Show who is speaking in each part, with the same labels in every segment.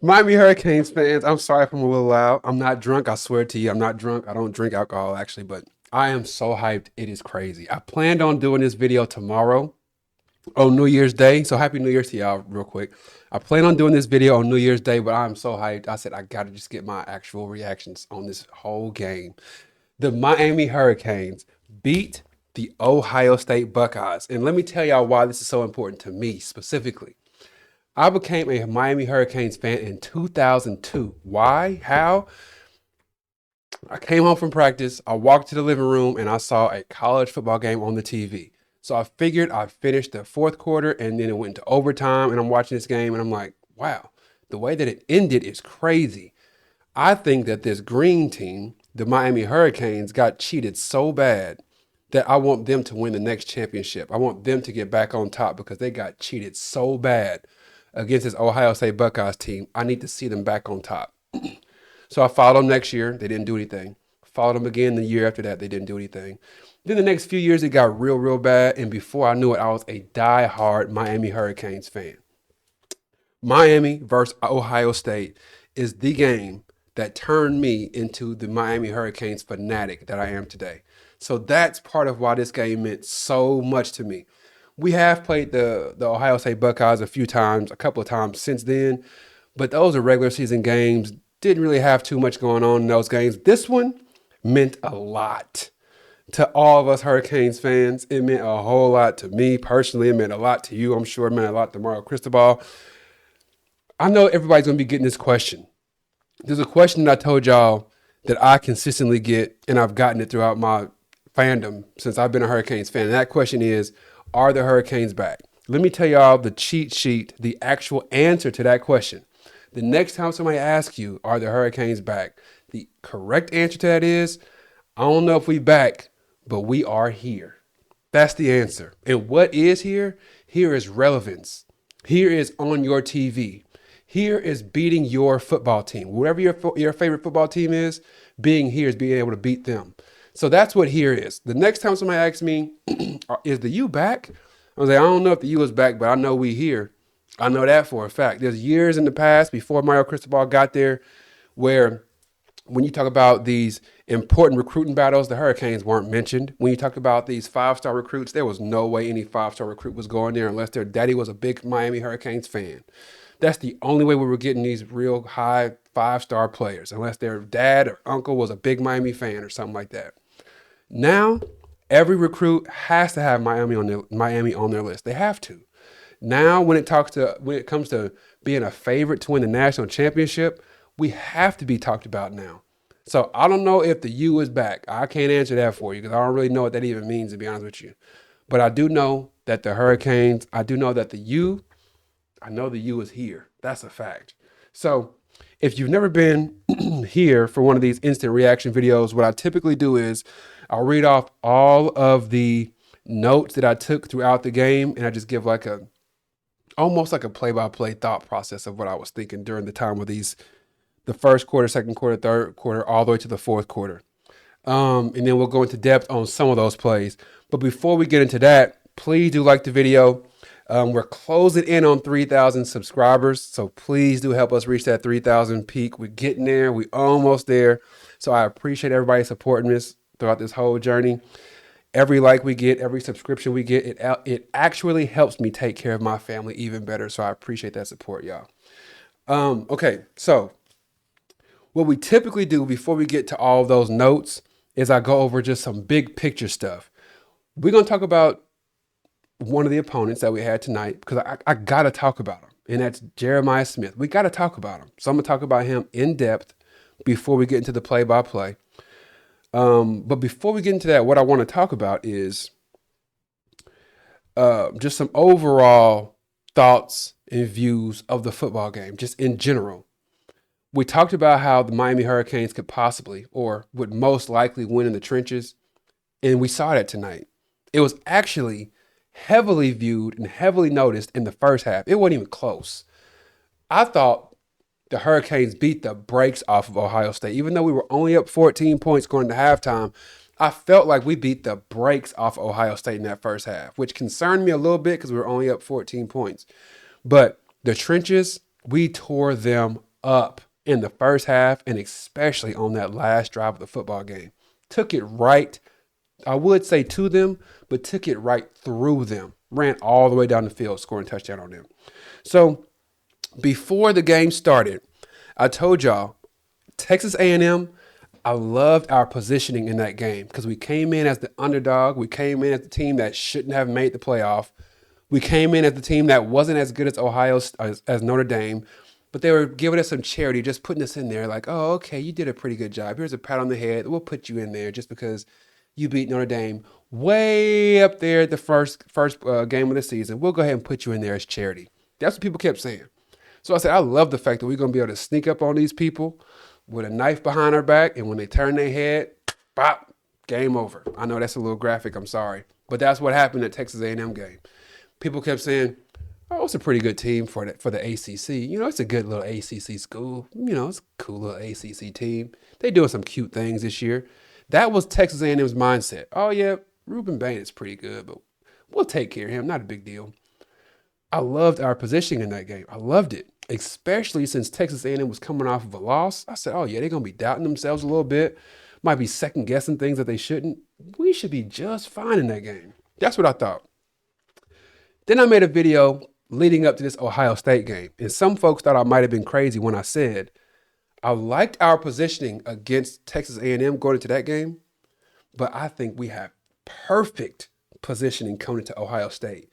Speaker 1: Miami Hurricanes fans, I'm sorry if I'm a little loud. I'm not drunk. I swear to you, I'm not drunk. I don't drink alcohol actually, but I am so hyped. It is crazy. I planned on doing this video tomorrow on New Year's Day. So happy New Year's to y'all real quick. I plan on doing this video on New Year's Day, but I'm so hyped. I said I gotta just get my actual reactions on this whole game. The Miami Hurricanes beat the Ohio State Buckeyes. And let me tell y'all why this is so important to me specifically. I became a Miami Hurricanes fan in 2002. Why? How? I came home from practice, I walked to the living room, and I saw a college football game on the TV. So I figured I finished the fourth quarter, and then it went into overtime, and I'm watching this game, and I'm like, wow, the way that it ended is crazy. I think that this green team, the Miami Hurricanes, got cheated so bad that I want them to win the next championship. I want them to get back on top because they got cheated so bad against this Ohio State Buckeyes team. I need to see them back on top. So I followed them next year. They didn't do anything. Followed them again the year after that. They didn't do anything. Then the next few years, it got real, real bad. And before I knew it, I was a die-hard Miami Hurricanes fan. Miami versus Ohio State is the game that turned me into the Miami Hurricanes fanatic that I am today. So that's part of why this game meant so much to me. We have played the Ohio State Buckeyes a few times, a couple of times since then, but those are regular season games. Didn't really have too much going on in those games. This one meant a lot to all of us Hurricanes fans. It meant a whole lot to me personally. It meant a lot to you. I'm sure it meant a lot to Mario Cristobal. I know everybody's going to be getting this question. There's a question that I told y'all that I consistently get, and I've gotten it throughout my fandom since I've been a Hurricanes fan. And that question is, are the Hurricanes back? Let me tell y'all the cheat sheet, the actual answer to that question. The next time somebody asks you, are the Hurricanes back? The correct answer to that is, I don't know if we back, but we are here. That's the answer. And what is here? Here is relevance. Here is on your TV. Here is beating your football team. Whatever your favorite football team is, being here is being able to beat them. So that's what here is. The next time somebody asks me, is the U back? I was like, I don't know if the U is back, but I know we here. I know that for a fact. There's years in the past before Mario Cristobal got there where when you talk about these important recruiting battles, the Hurricanes weren't mentioned. When you talk about these five-star recruits, there was no way any five-star recruit was going there unless their daddy was a big Miami Hurricanes fan. That's the only way we were getting these real high five-star players, unless their dad or uncle was a big Miami fan or something like that. Now, every recruit has to have Miami on their list. They have to. Now, when it comes to being a favorite to win the national championship, we have to be talked about now. So I don't know if the U is back. I can't answer that for you because I don't really know what that even means, to be honest with you. But I do know that the Hurricanes, I do know that the U, I know the U is here. That's a fact. So if you've never been here for one of these instant reaction videos, what I typically do is I'll read off all of the notes that I took throughout the game, and I just give like almost like a play-by-play thought process of what I was thinking during the time of the first quarter, second quarter, third quarter, all the way to the fourth quarter. And then we'll go into depth on some of those plays. But before we get into that, please do like the video. We're closing in on 3,000 subscribers, so please do help us reach that 3,000 peak. We're getting there. We're almost there. So I appreciate everybody supporting us throughout this whole journey. Every like we get, every subscription we get, it actually helps me take care of my family even better. So I appreciate that support, y'all. Okay, so what we typically do before we get to all those notes is I go over just some big picture stuff. We're going to talk about one of the opponents that we had tonight because I got to talk about him, and that's Jeremiah Smith. We got to talk about him. So I'm going to talk about him in depth before we get into the play-by-play. But before we get into that, what I want to talk about is just some overall thoughts and views of the football game, just in general. We talked about how the Miami Hurricanes could possibly or would most likely win in the trenches, and we saw that tonight. It was actually heavily viewed and heavily noticed in the first half. It wasn't even close. I thought the Hurricanes beat the brakes off of Ohio State. Even though we were only up 14 points going to halftime, I felt like we beat the brakes off Ohio State in that first half, which concerned me a little bit because we were only up 14 points. But the trenches, we tore them up in the first half, and especially on that last drive of the football game. Took it right, I would say to them, but took it right through them. Ran all the way down the field, scoring a touchdown on them. So before the game started, I told y'all, Texas A&M, I loved our positioning in that game because we came in as the underdog. We came in as the team that shouldn't have made the playoff. We came in as the team that wasn't as good as Ohio, as Notre Dame, but they were giving us some charity, just putting us in there like, oh, okay, you did a pretty good job. Here's a pat on the head. We'll put you in there just because you beat Notre Dame way up there at the first game of the season. We'll go ahead and put you in there as charity. That's what people kept saying. So I said, I love the fact that we're going to be able to sneak up on these people with a knife behind our back, and when they turn their head, bop, game over. I know that's a little graphic, I'm sorry. But that's what happened at Texas A&M game. People kept saying, oh, it's a pretty good team for the ACC. You know, it's a good little ACC school. You know, it's a cool little ACC team. They doing some cute things this year. That was Texas A&M's mindset. Oh, yeah, Ruben Bain is pretty good, but we'll take care of him. Not a big deal. I loved our positioning in that game. I loved it, especially since Texas A&M was coming off of a loss. I said, oh, yeah, they're going to be doubting themselves a little bit. Might be second-guessing things that they shouldn't. We should be just fine in that game. That's what I thought. Then I made a video leading up to this Ohio State game, and some folks thought I might have been crazy when I said I liked our positioning against Texas A&M going into that game, but I think we have perfect positioning coming into Ohio State.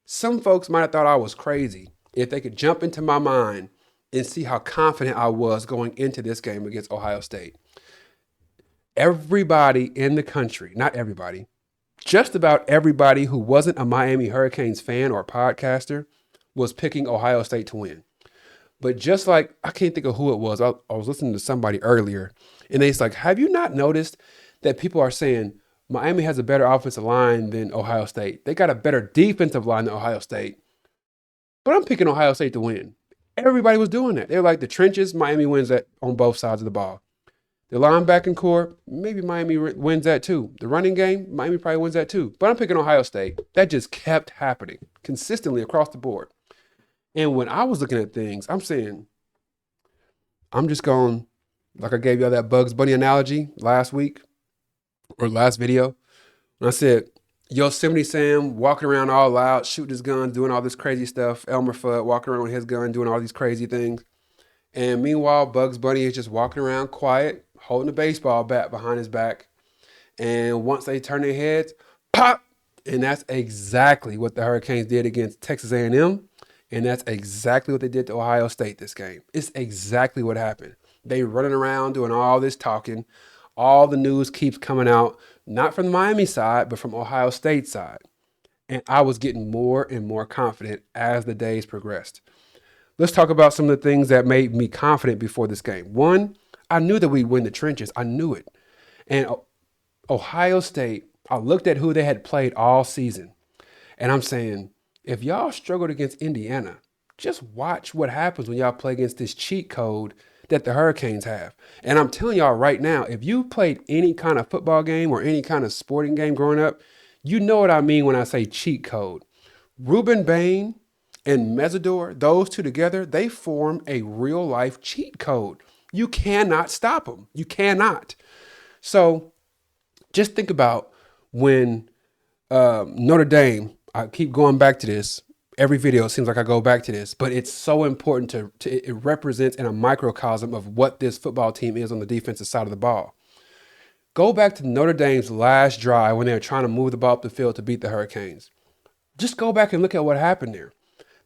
Speaker 1: Some folks might have thought I was crazy if they could jump into my mind and see how confident I was going into this game against Ohio State. Everybody in the country, not everybody, just about everybody who wasn't a Miami Hurricanes fan or podcaster was picking Ohio State to win. But just like, I can't think of who it was. I was listening to somebody earlier, and they's like, have you not noticed that people are saying Miami has a better offensive line than Ohio State? They got a better defensive line than Ohio State. But I'm picking Ohio State to win. Everybody was doing that. They're like, the trenches, Miami wins that on both sides of the ball. The linebacking core, maybe Miami wins that too. The running game, Miami probably wins that too. But I'm picking Ohio State. That just kept happening consistently across the board. And when I was looking at things, I'm saying, I'm just going, like I gave y'all that Bugs Bunny analogy last week or last video. And I said, Yosemite Sam walking around all loud, shooting his gun, doing all this crazy stuff. Elmer Fudd walking around with his gun, doing all these crazy things. And meanwhile, Bugs Bunny is just walking around quiet, holding a baseball bat behind his back. And once they turn their heads, pop! And that's exactly what the Hurricanes did against Texas A&M. And that's exactly what they did to Ohio State this game. It's exactly what happened. They running around doing all this talking. All the news keeps coming out, not from the Miami side, but from Ohio State side. And I was getting more and more confident as the days progressed. Let's talk about some of the things that made me confident before this game. One, I knew that we'd win the trenches. I knew it. And Ohio State, I looked at who they had played all season. And I'm saying, if y'all struggled against Indiana, just watch what happens when y'all play against this cheat code that the Hurricanes have. And I'm telling y'all right now, if you played any kind of football game or any kind of sporting game growing up, you know what I mean when I say cheat code. Ruben Bain and Mesidor, those two together, they form a real life cheat code. You cannot stop them. You cannot. So just think about when Notre Dame, I keep going back to this. Every video, it seems like I go back to this, but it's so important it represents in a microcosm of what this football team is on the defensive side of the ball. Go back to Notre Dame's last drive when they were trying to move the ball up the field to beat the Hurricanes. Just go back and look at what happened there.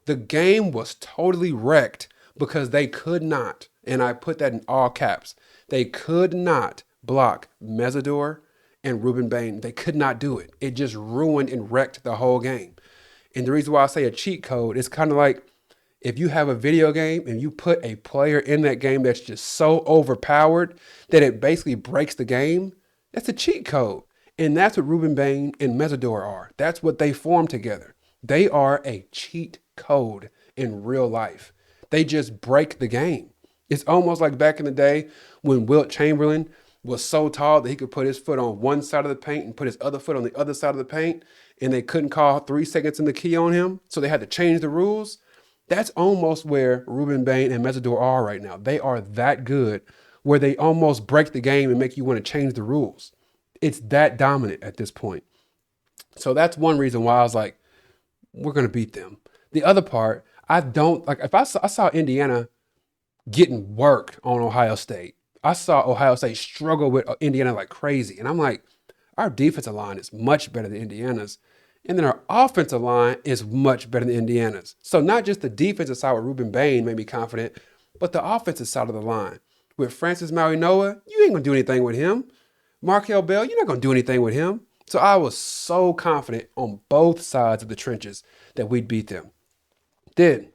Speaker 1: The game was totally wrecked because they could not, and I put that in all caps, they could not block Mesidor and Ruben Bain. They could not do it. It just ruined and wrecked the whole game. And the reason why I say a cheat code is kind of like if you have a video game and you put a player in that game that's just so overpowered that it basically breaks the game, that's a cheat code. And that's what Ruben Bain and Mesidor are. That's what they form together. They are a cheat code in real life. They just break the game. It's almost like back in the day when Wilt Chamberlain was so tall that he could put his foot on one side of the paint and put his other foot on the other side of the paint, and they couldn't call 3 seconds in the key on him, so they had to change the rules. That's almost where Ruben Bain and Mesidor are right now. They are that good where they almost break the game and make you want to change the rules. It's that dominant at this point. So that's one reason why I was like, we're going to beat them. The other part, I don't like if I saw Indiana getting work on Ohio State. I saw Ohio State struggle with Indiana like crazy. And I'm like, our defensive line is much better than Indiana's. And then our offensive line is much better than Indiana's. So not just the defensive side with Ruben Bain made me confident, but the offensive side of the line. With Francis Maui-Noah, you ain't going to do anything with him. Markel Bell, you're not going to do anything with him. So I was so confident on both sides of the trenches that we'd beat them. Then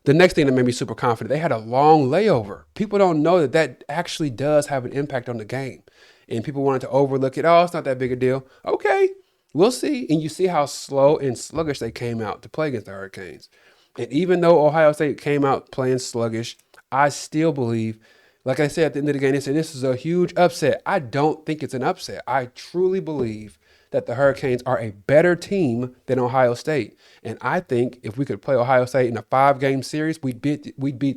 Speaker 1: the next thing that made me super confident, they had a long layover. People don't know that that actually does have an impact on the game. And people wanted to overlook it. Oh, it's not that big a deal. Okay, we'll see. And you see how slow and sluggish they came out to play against the Hurricanes. And even though Ohio State came out playing sluggish, I still believe, like I said at the end of the game, they said this is a huge upset. I don't think it's an upset. I truly believe that the Hurricanes are a better team than Ohio State. And I think if we could play Ohio State in a 5-game series, we'd beat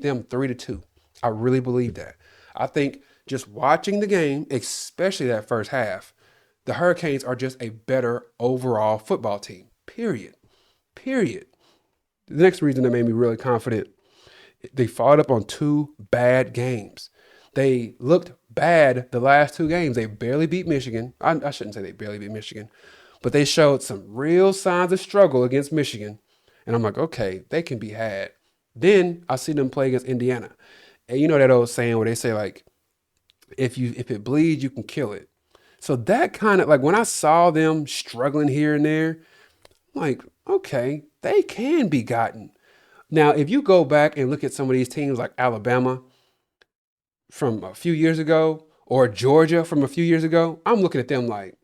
Speaker 1: them 3-2. I really believe that. I think just watching the game, especially that first half, the Hurricanes are just a better overall football team. Period. Period. The next reason that made me really confident, they followed up on 2 bad games. They looked bad the last 2 games. They barely beat Michigan. I shouldn't say they barely beat Michigan, but they showed some real signs of struggle against Michigan. And I'm like, okay, they can be had. Then I see them play against Indiana. And you know that old saying where they say, like, if it bleeds, you can kill it. So that kind of, like, when I saw them struggling here and there, I'm like, okay, they can be gotten. Now, if you go back and look at some of these teams like Alabama from a few years ago or Georgia from a few years ago, I'm looking at them like,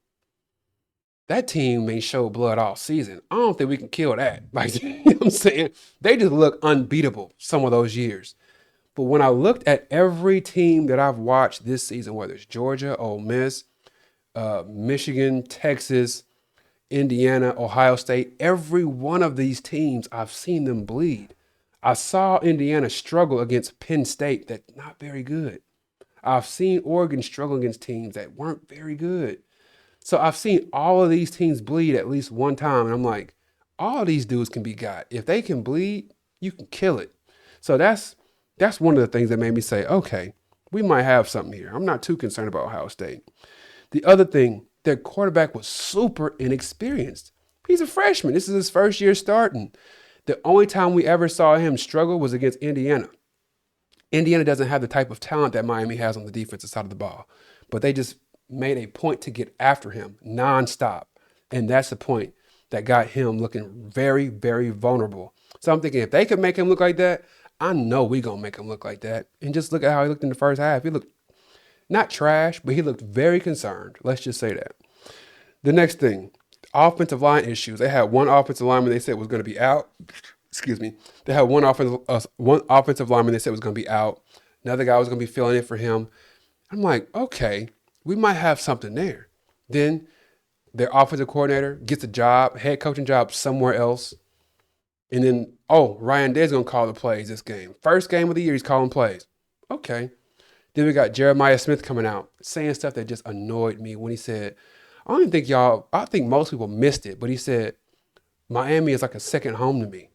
Speaker 1: that team may show blood all season. I don't think we can kill that. Like, you know what I'm saying? They just look unbeatable some of those years. But when I looked at every team that I've watched this season, whether it's Georgia, Ole Miss, Michigan, Texas, Indiana, Ohio State, every one of these teams, I've seen them bleed. I saw Indiana struggle against Penn State that's not very good. I've seen Oregon struggle against teams that weren't very good. So I've seen all of these teams bleed at least one time. And I'm like, all of these dudes can be got. If they can bleed, you can kill it. So that's one of the things that made me say, okay, we might have something here. I'm not too concerned about Ohio State. The other thing, their quarterback was super inexperienced. He's a freshman. This is his first year starting. The only time we ever saw him struggle was against Indiana. Indiana doesn't have the type of talent that Miami has on the defensive side of the ball, but they just made a point to get after him nonstop. And that's the point that got him looking very, very vulnerable. So I'm thinking if they could make him look like that, I know we're going to make him look like that. And just look at how he looked in the first half. He looked not trash, but he looked very concerned. Let's just say that. The next thing, offensive line issues. They had one offensive lineman they said was going to be out. Excuse me. They had one offensive lineman they said was going to be out. Another guy was going to be filling in for him. I'm like, okay, we might have something there. Then their offensive coordinator gets a job, head coaching job somewhere else. And then, Ryan Day's going to call the plays this game. First game of the year, he's calling plays. Okay. Then we got Jeremiah Smith coming out, saying stuff that just annoyed me when he said, I think most people missed it, but he said, Miami is like a second home to me.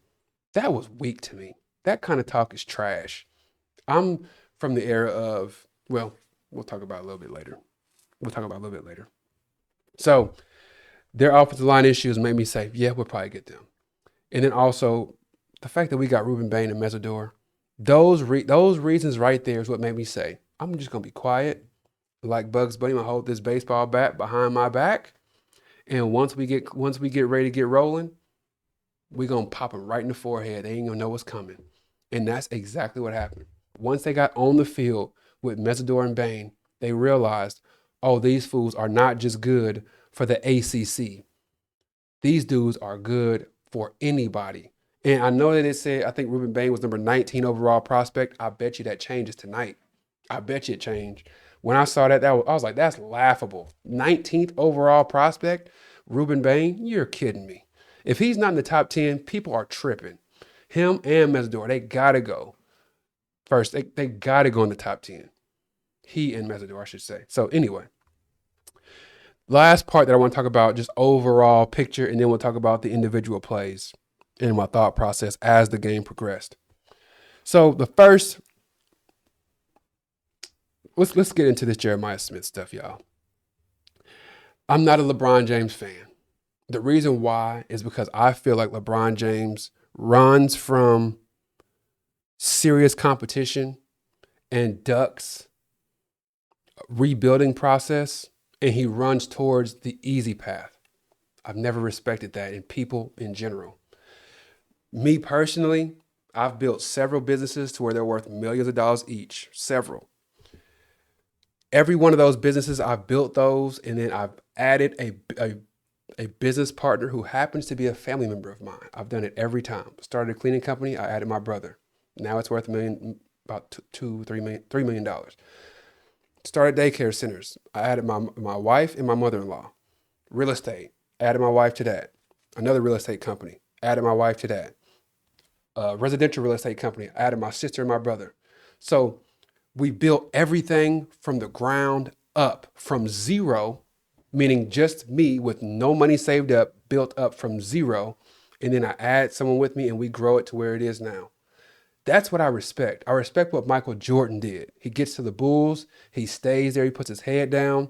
Speaker 1: That was weak to me. That kind of talk is trash. I'm from the era of, we'll talk about it a little bit later. So their offensive line issues made me say, yeah, we'll probably get them. And then also the fact that we got Ruben Bain and Mesidor, those reasons right there is what made me say, I'm just going to be quiet. Like Bugs Bunny, I'm going to hold this baseball bat behind my back. And once we get ready to get rolling, we're going to pop them right in the forehead. They ain't going to know what's coming. And that's exactly what happened. Once they got on the field with Mesidor and Bain, they realized, these fools are not just good for the ACC. These dudes are good for anybody. And I know that it said, I think Ruben Bain was number 19 overall prospect. I bet you that changes tonight. I bet you it changed. When I saw that, I was like, that's laughable. 19th overall prospect, Ruben Bain, you're kidding me. If he's not in the top 10, people are tripping. Him and Mesidor, they gotta go first. They gotta go in the top 10. He and Mesidor, I should say. So anyway, last part that I want to talk about, just overall picture, and then we'll talk about the individual plays and my thought process as the game progressed. So the first, let's get into this Jeremiah Smith stuff, y'all. I'm not a LeBron James fan. The reason why is because I feel like LeBron James runs from serious competition and ducks rebuilding process, and he runs towards the easy path. I've never respected that in people in general. Me personally, I've built several businesses to where they're worth millions of dollars each, several. Every one of those businesses, I've built those, and then I've added a business partner who happens to be a family member of mine. I've done it every time. Started a cleaning company, I added my brother. Now it's worth about $3 million. Started daycare centers. I added my wife and my mother-in-law. Real estate, added my wife to that. Another real estate company, added my wife to that. Residential real estate company, added my sister and my brother. So we built everything from the ground up, from zero, meaning just me with no money saved up, built up from zero. And then I add someone with me and we grow it to where it is now. That's what I respect. I respect what Michael Jordan did. He gets to the Bulls, he stays there, he puts his head down,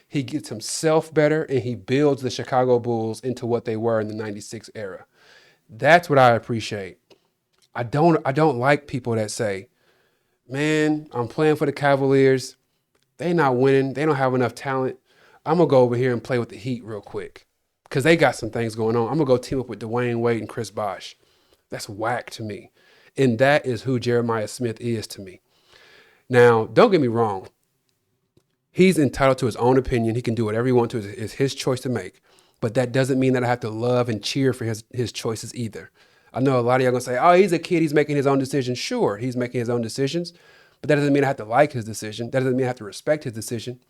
Speaker 1: he gets himself better, and he builds the Chicago Bulls into what they were in the 96 era. That's what I appreciate. I don't like people that say, man, I'm playing for the Cavaliers. They not winning. They don't have enough talent. I'm going to go over here and play with the Heat real quick because they got some things going on. I'm going to go team up with Dwayne Wade and Chris Bosh. That's whack to me. And that is who Jeremiah Smith is to me. Now, don't get me wrong. He's entitled to his own opinion. He can do whatever he wants to. It's his choice to make. But that doesn't mean that I have to love and cheer for his choices either. I know a lot of y'all going to say, oh, he's a kid. He's making his own decisions. Sure, he's making his own decisions. But that doesn't mean I have to like his decision. That doesn't mean I have to respect his decision.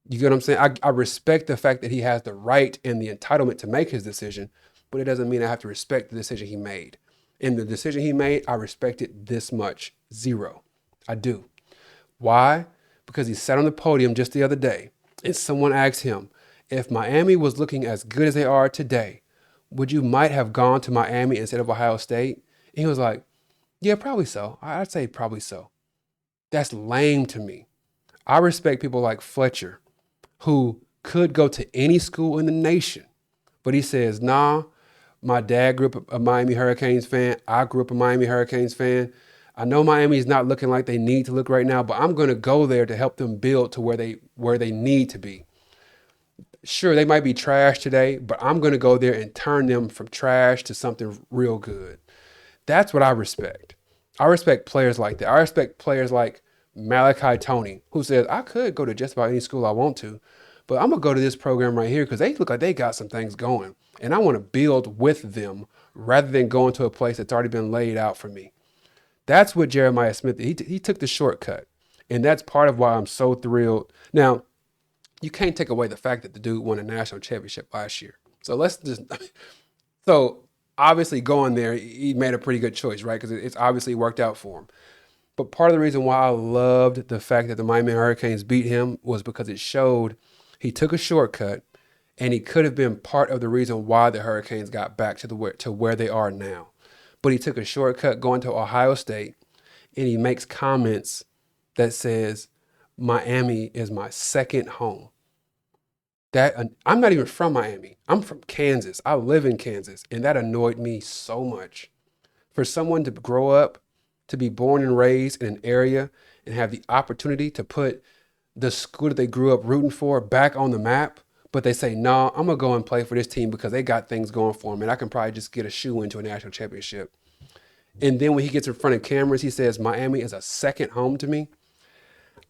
Speaker 1: You get what I'm saying? I respect the fact that he has the right and the entitlement to make his decision, but it doesn't mean I have to respect the decision he made. And the decision he made, I respect it this much. 0. I do. Why? Because he sat on the podium just the other day and someone asked him, if Miami was looking as good as they are today, would you might have gone to Miami instead of Ohio State? And he was like, yeah, probably so. I'd say probably so. That's lame to me. I respect people like Fletcher, who could go to any school in the nation, but he says, nah, my dad grew up a Miami Hurricanes fan. I grew up a Miami Hurricanes fan. I know Miami's not looking like they need to look right now, but I'm going to go there to help them build to where they need to be. Sure, they might be trash today, but I'm going to go there and turn them from trash to something real good. That's what I respect. I respect players like that. I respect players like Malachi Tony, who says, I could go to just about any school I want to, but I'm going to go to this program right here because they look like they got some things going. And I want to build with them rather than going to a place that's already been laid out for me. That's what Jeremiah Smith did. He took the shortcut. And that's part of why I'm so thrilled. Now, you can't take away the fact that the dude won a national championship last year. So obviously going there, he made a pretty good choice, right? Because it's obviously worked out for him. But part of the reason why I loved the fact that the Miami Hurricanes beat him was because it showed he took a shortcut and he could have been part of the reason why the Hurricanes got back to where they are now. But he took a shortcut going to Ohio State and he makes comments that says, Miami is my second home. I'm not even from Miami. I'm from Kansas. I live in Kansas. And that annoyed me so much. For someone to grow up, to be born and raised in an area and have the opportunity to put the school that they grew up rooting for back on the map, but they say, no, I'm going to go and play for this team because they got things going for them and I can probably just get a shoe into a national championship. And then when he gets in front of cameras, he says, Miami is a second home to me.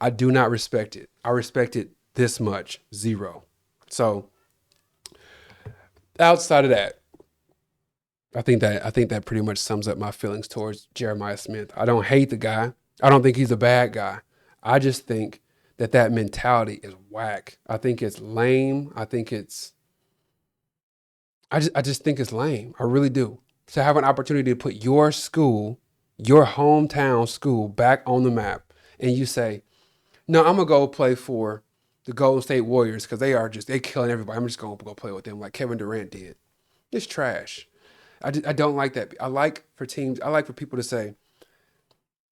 Speaker 1: I do not respect it. I respect it this much, 0. So outside of that, I think that pretty much sums up my feelings towards Jeremiah Smith. I don't hate the guy. I don't think he's a bad guy. I just think that mentality is whack. I think it's lame. I just think it's lame. I really do. to have an opportunity to put your school, your hometown school, back on the map, and you say, no, I'm gonna go play for the Golden State Warriors because they killing everybody. I'm just gonna go play with them like Kevin Durant did. It's trash. I don't like that. I like for people to say,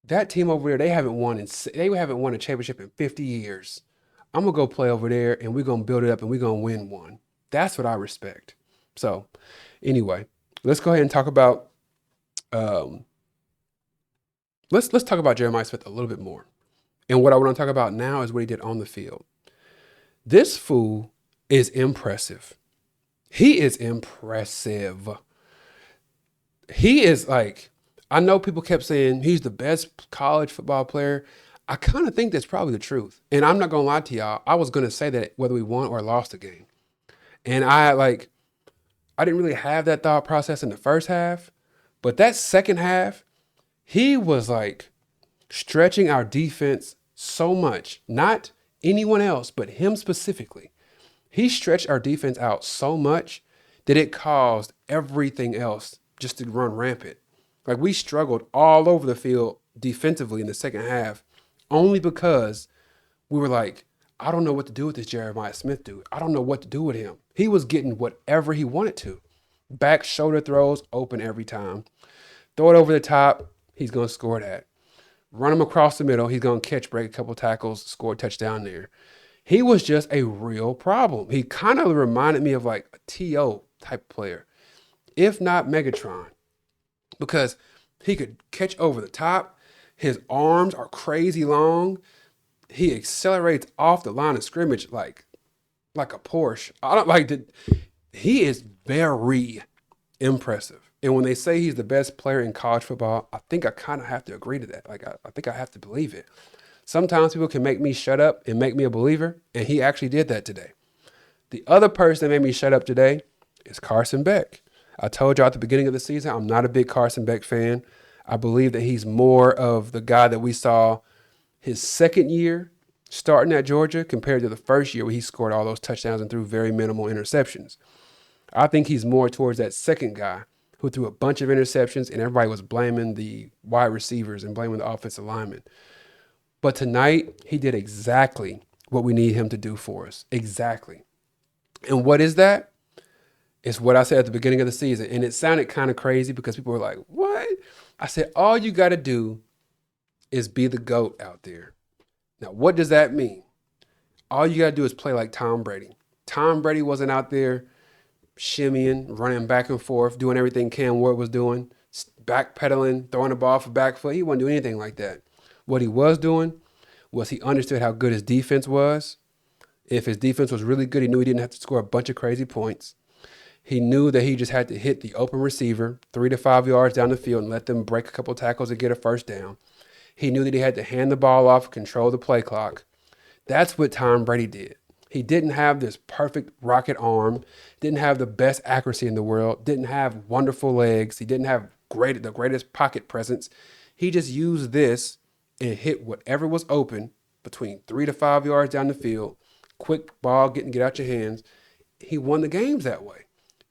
Speaker 1: that team over there, they haven't won a championship in 50 years. I'm gonna go play over there and we're gonna build it up and we're gonna win one. That's what I respect. So anyway, let's go ahead and talk about let's talk about Jeremiah Smith a little bit more. And what I want to talk about now is what he did on the field. This fool is impressive. He is impressive. He is like, I know people kept saying he's the best college football player. I kind of think that's probably the truth. And I'm not going to lie to y'all. I was going to say that whether we won or lost the game. And I didn't really have that thought process in the first half. But that second half, he was like stretching our defense so much. Not anyone else, but him specifically. He stretched our defense out so much that it caused everything else just to run rampant. Like, we struggled all over the field defensively in the second half only because we were like, I don't know what to do with this Jeremiah Smith dude. I don't know what to do with him. He was getting whatever he wanted to. Back shoulder throws, open every time. Throw it over the top, he's going to score that. Run him across the middle, he's going to catch, break a couple tackles, score a touchdown there. He was just a real problem. He kind of reminded me of like a T.O. type player, if not Megatron, because he could catch over the top. His arms are crazy long. He accelerates off the line of scrimmage like a Porsche. He is very impressive. And when they say he's the best player in college football, I think I kind of have to agree to that. Like, I think I have to believe it. Sometimes people can make me shut up and make me a believer, and he actually did that today. The other person that made me shut up today is Carson Beck. I told you at the beginning of the season, I'm not a big Carson Beck fan. I believe that he's more of the guy that we saw his second year starting at Georgia compared to the first year where he scored all those touchdowns and threw very minimal interceptions. I think he's more towards that second guy who threw a bunch of interceptions and everybody was blaming the wide receivers and blaming the offensive linemen. But tonight, he did exactly what we need him to do for us. Exactly. And what is that? It's what I said at the beginning of the season. And it sounded kind of crazy because people were like, what? I said, all you got to do is be the GOAT out there. Now, what does that mean? All you got to do is play like Tom Brady. Tom Brady wasn't out there shimmying, running back and forth, doing everything Cam Ward was doing, backpedaling, throwing the ball for back foot. He wasn't doing anything like that. What he was doing was he understood how good his defense was. If his defense was really good, he knew he didn't have to score a bunch of crazy points. He knew that he just had to hit the open receiver 3 to 5 yards down the field and let them break a couple tackles and get a first down. He knew that he had to hand the ball off, control the play clock. That's what Tom Brady did. He didn't have this perfect rocket arm, didn't have the best accuracy in the world, didn't have wonderful legs. He didn't have the greatest pocket presence. He just used this and hit whatever was open between 3 to 5 yards down the field. Quick ball, get out your hands. He won the games that way.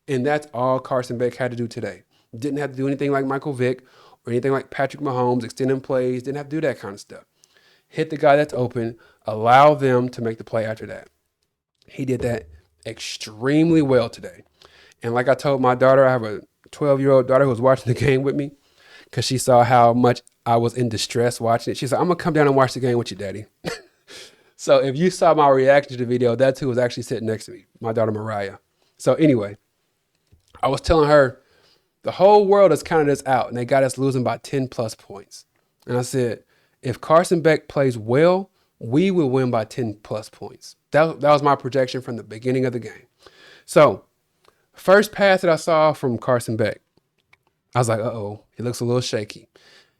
Speaker 1: And that's all Carson Beck had to do today. Didn't have to do anything like Michael Vick or anything like Patrick Mahomes, extending plays. Didn't have to do that kind of stuff. Hit the guy that's open, allow them to make the play after that. He did that extremely well today. And like I told my daughter, I have a 12-year-old daughter who was watching the game with me because she saw how much I was in distress watching it. She said, I'm going to come down and watch the game with you, Daddy. So if you saw my reaction to the video, that's who was actually sitting next to me, my daughter Mariah. So anyway, I was telling her the whole world has counted us out and they got us losing by 10 plus points. And I said, if Carson Beck plays well, we will win by 10 plus points. That was my projection from the beginning of the game. So first pass that I saw from Carson Beck, I was like, uh-oh, he looks a little shaky.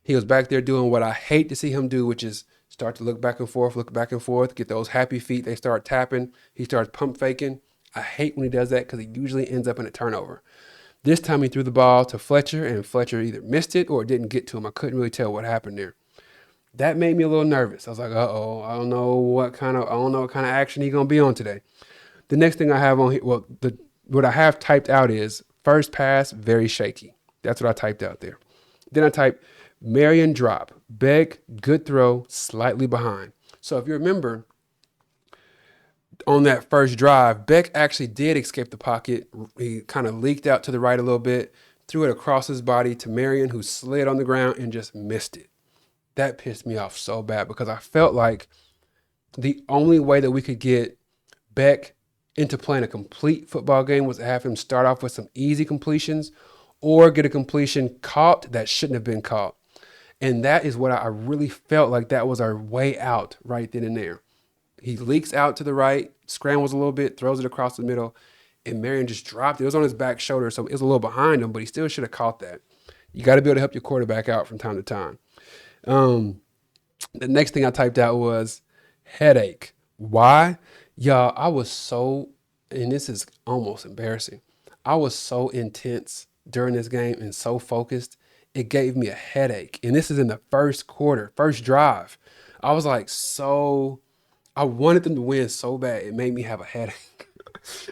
Speaker 1: He was back there doing what I hate to see him do, which is start to look back and forth, get those happy feet. They start tapping. He starts pump faking. I hate when he does that because he usually ends up in a turnover. This time he threw the ball to Fletcher, and Fletcher either missed it or it didn't get to him. I couldn't really tell what happened there. That made me a little nervous. I was like, uh-oh, I don't know what kind of action he's going to be on today. The next thing I have on here, what I have typed out is first pass, very shaky. That's what I typed out there. Then I typed Marion drop. Beck, good throw, slightly behind. So if you remember, on that first drive, Beck actually did escape the pocket. He kind of leaked out to the right a little bit, threw it across his body to Marion, who slid on the ground and just missed it. That pissed me off so bad because I felt like the only way that we could get Beck into playing a complete football game was to have him start off with some easy completions or get a completion caught that shouldn't have been caught. And that is what I really felt like that was our way out right then and there. He leaks out to the right, scrambles a little bit, throws it across the middle, and Marion just dropped it. It was on his back shoulder, so it was a little behind him, but he still should have caught that. You got to be able to help your quarterback out from time to time. The next thing I typed out was headache. Why? Y'all, I was so, and this is almost embarrassing, I was so intense during this game and so focused, it gave me a headache. And this is in the first quarter, first drive. I was like I wanted them to win so bad, it made me have a headache.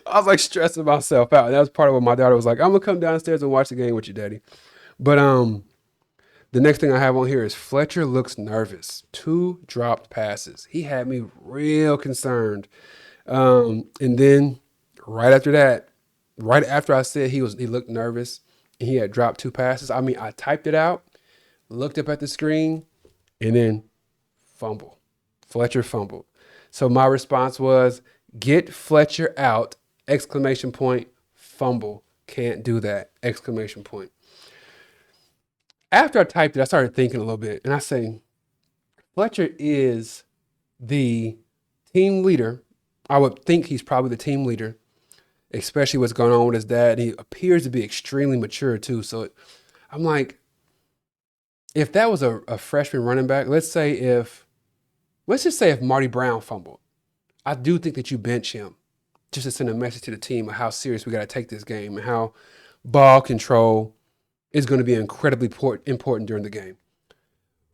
Speaker 1: I was like stressing myself out. And that was part of what my daughter was like, I'm going to come downstairs and watch the game with you, Daddy. But the next thing I have on here is Fletcher looks nervous. 2 dropped passes. He had me real concerned. And then right after that, right after I said he looked nervous and he had dropped 2 passes, I mean, I typed it out, looked up at the screen, and then fumble. Fletcher fumbled. So my response was, get Fletcher out, exclamation point, fumble. Can't do that, exclamation point. After I typed it, I started thinking a little bit, and I say, Fletcher is the team leader. I would think he's probably the team leader, especially what's going on with his dad. He appears to be extremely mature too. So I'm like, if that was a freshman running back, let's just say if Marty Brown fumbled, I do think that you bench him just to send a message to the team of how serious we got to take this game and how ball control is going to be incredibly important during the game.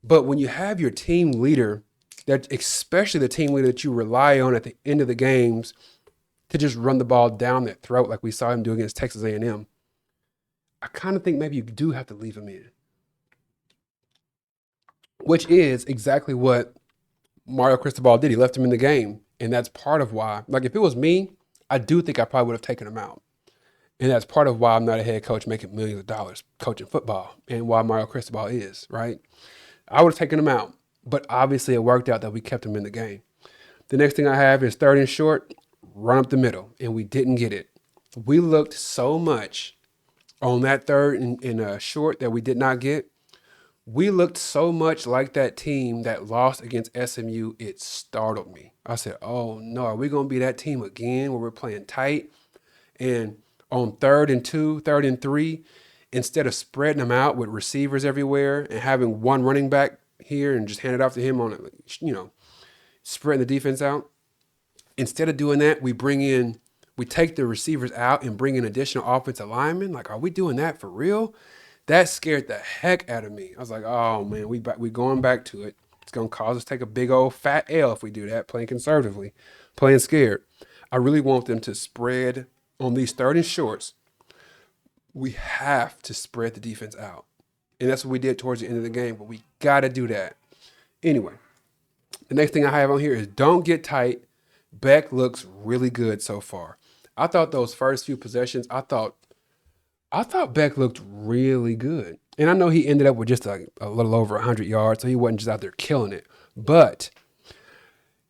Speaker 1: But when you have your team leader, that especially the team leader that you rely on at the end of the games to just run the ball down their throat like we saw him do against Texas A&M, I kind of think maybe you do have to leave him in. Which is exactly what Mario Cristobal did. He left him in the game. And that's part of why, like if it was me, I do think I probably would have taken him out. And that's part of why I'm not a head coach making millions of dollars coaching football and why Mario Cristobal is, right? I would have taken him out, but obviously it worked out that we kept him in the game. The next thing I have is 3rd and short, run up the middle, and we didn't get it. We looked so much on that 3rd and short that we did not get. We looked so much like that team that lost against SMU, it startled me. I said, oh no, are we going to be that team again where we're playing tight? And on 3rd and 2, 3rd and 3, instead of spreading them out with receivers everywhere and having one running back here and just hand it off to him on, spreading the defense out, instead of doing that, we take the receivers out and bring in additional offensive linemen. Like, are we doing that for real? That scared the heck out of me. I was like, oh man, we going back to it. It's going to cause us to take a big old fat L if we do that, playing conservatively, playing scared. I really want them to spread on these 3rd and shorts. We have to spread the defense out. And that's what we did towards the end of the game, but we got to do that. Anyway, the next thing I have on here is don't get tight. Beck looks really good so far. I thought those first few possessions, I thought Beck looked really good. And I know he ended up with just a little over 100 yards, so he wasn't just out there killing it. But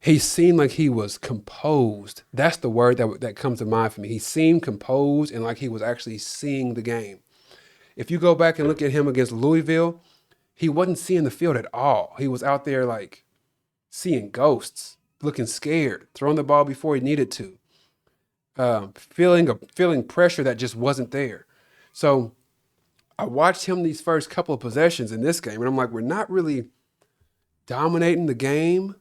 Speaker 1: he seemed like he was composed. That's the word that comes to mind for me. He seemed composed and like he was actually seeing the game. If you go back and look at him against Louisville, he wasn't seeing the field at all. He was out there like seeing ghosts, looking scared, throwing the ball before he needed to, feeling pressure that just wasn't there. So I watched him these first couple of possessions in this game, and I'm like, we're not really dominating the game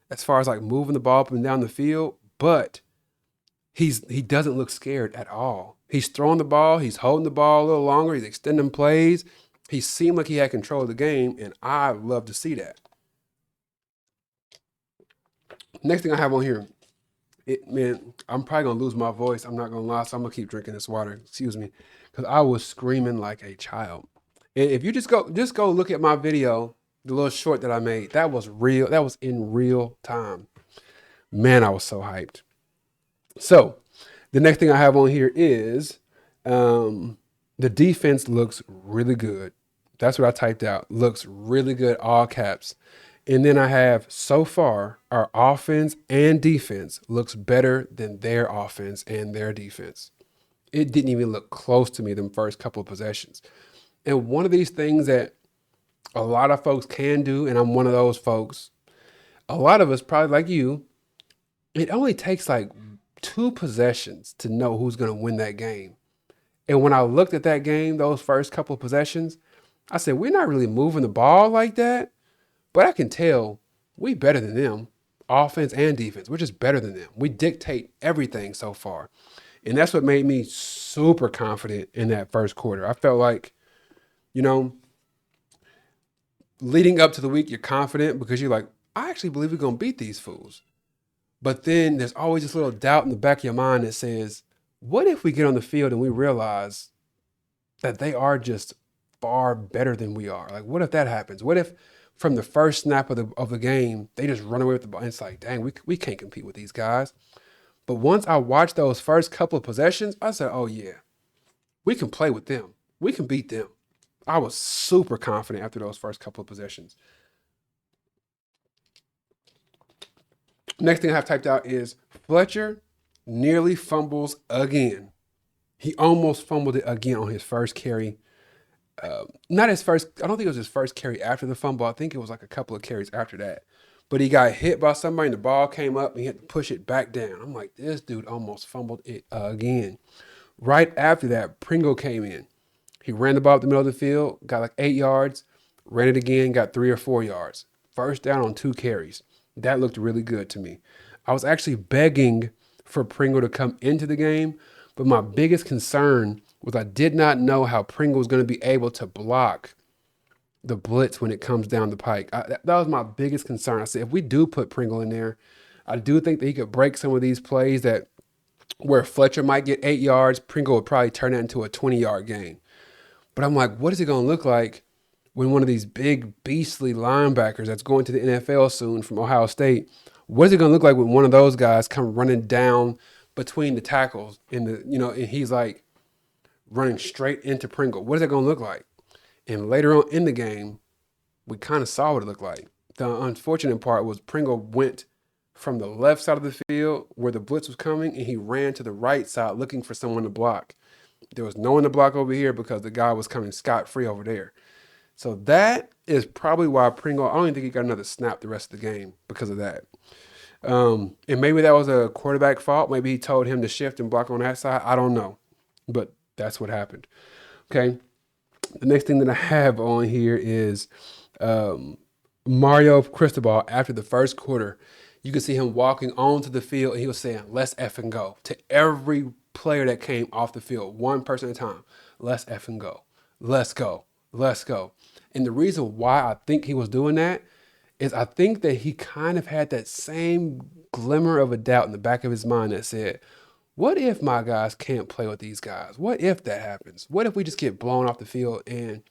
Speaker 1: as far as like moving the ball up and down the field, but he doesn't look scared at all. He's throwing the ball, he's holding the ball a little longer, he's extending plays. He seemed like he had control of the game, and I love to see that. Next thing I have on here Man, I'm probably gonna lose my voice. I'm not gonna lie, so I'm gonna keep drinking this water. Excuse me, because I was screaming like a child. And if you just go look at my video, the little short that I made. That was real. That was in real time. Man, I was so hyped. So the next thing I have on here is the defense looks really good. That's what I typed out. Looks really good, all caps. And then I have so far our offense and defense looks better than their offense and their defense. It didn't even look close to me them first couple of possessions. And one of these things that a lot of folks can do, and I'm one of those folks, a lot of us probably like you, it only takes like 2 possessions to know who's going to win that game. And when I looked at that game, those first couple of possessions, I said, we're not really moving the ball like that, but I can tell we better than them, offense and defense. We're just better than them. We dictate everything so far. And that's what made me super confident in that first quarter. I felt like, you know, leading up to the week, you're confident because you're like, I actually believe we're going to beat these fools. But then there's always this little doubt in the back of your mind that says, what if we get on the field and we realize that they are just far better than we are? Like, what if that happens? What if from the first snap of the game, they just run away with the ball? And it's like, dang, we can't compete with these guys. But once I watched those first couple of possessions, I said, oh, yeah, we can play with them. We can beat them. I was super confident after those first couple of possessions. Next thing I have typed out is Fletcher nearly fumbles again. He almost fumbled it again on his first carry. Not his first, I don't think it was his first carry after the fumble. I think it was like a couple of carries after that. But he got hit by somebody and the ball came up and he had to push it back down. I'm like, this dude almost fumbled it again. Right after that, Pringle came in. He ran the ball up the middle of the field, got like 8 yards, ran it again, got 3 or 4 yards. First down on 2 carries. That looked really good to me. I was actually begging for Pringle to come into the game, but my biggest concern was I did not know how Pringle was going to be able to block the blitz when it comes down the pike. That was my biggest concern. I said, if we do put Pringle in there, I do think that he could break some of these plays that where Fletcher might get 8 yards, Pringle would probably turn that into a 20-yard gain. But I'm like, what is it going to look like when one of these big beastly linebackers that's going to the NFL soon from Ohio State, what is it going to look like when one of those guys come running down between the tackles and and he's like running straight into Pringle? What is that going to look like? And later on in the game, we kind of saw what it looked like. The unfortunate part was Pringle went from the left side of the field where the blitz was coming, and he ran to the right side looking for someone to block. There was no one to block over here because the guy was coming scot-free over there. So that is probably why Pringle, I don't even think he got another snap the rest of the game because of that. And maybe that was a quarterback fault. Maybe he told him to shift and block on that side. I don't know. But that's what happened. Okay. The next thing that I have on here is Mario Cristobal after the first quarter. You can see him walking onto the field, and he was saying, let's effing go to every player that came off the field, one person at a time. Let's effing go. Let's go. Let's go. And the reason why I think he was doing that is I think that he kind of had that same glimmer of a doubt in the back of his mind that said, what if my guys can't play with these guys? What if that happens? What if we just get blown off the field and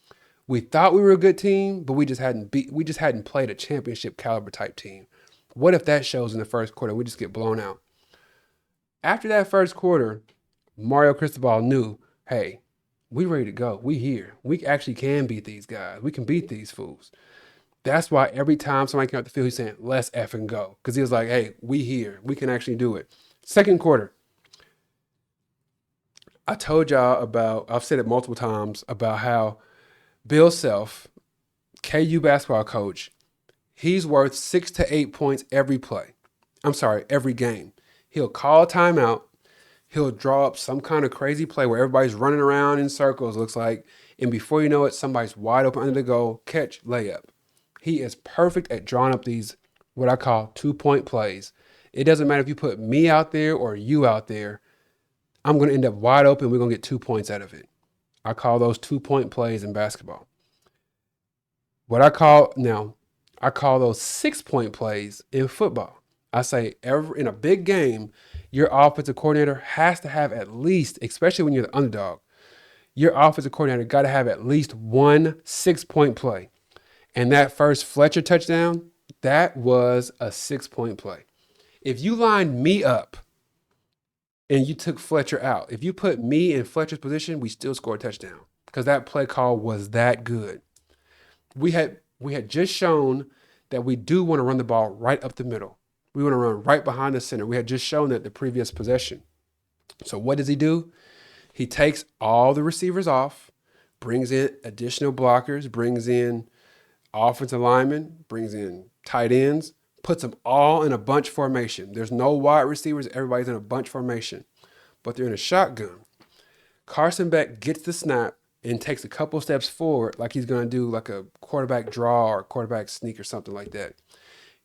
Speaker 1: we thought we were a good team, but we just hadn't played a championship caliber type team? What if that shows in the first quarter? We just get blown out. After that first quarter, Mario Cristobal knew, hey, we ready to go. We here. We actually can beat these guys. We can beat these fools. That's why every time somebody came out the field, he's saying, let's effing go. Because he was like, hey, we here. We can actually do it. Second quarter. I told y'all I've said it multiple times about how Bill Self, KU basketball coach, he's worth 6 to 8 points every game. He'll call a timeout. He'll draw up some kind of crazy play where everybody's running around in circles, looks like, and before you know it, somebody's wide open under the goal, catch, layup. He is perfect at drawing up these, what I call 2-point plays. It doesn't matter if you put me out there or you out there, I'm going to end up wide open. We're going to get 2 points out of it. I call those 2-point plays in basketball. I call those 6-point plays in football. I say in a big game, your offensive coordinator has to have at least, especially when you're the underdog, your offensive coordinator got to have at least one 6-point play. And that first Fletcher touchdown, that was a 6-point play. If you lined me up and you took Fletcher out, if you put me in Fletcher's position, we still score a touchdown because that play call was that good. We had just shown that we do want to run the ball right up the middle. We want to run right behind the center. We had just shown that the previous possession. So what does he do? He takes all the receivers off, brings in additional blockers, brings in offensive linemen, brings in tight ends, puts them all in a bunch formation. There's no wide receivers. Everybody's in a bunch formation, but they're in a shotgun. Carson Beck gets the snap and takes a couple steps forward like he's going to do like a quarterback draw or quarterback sneak or something like that.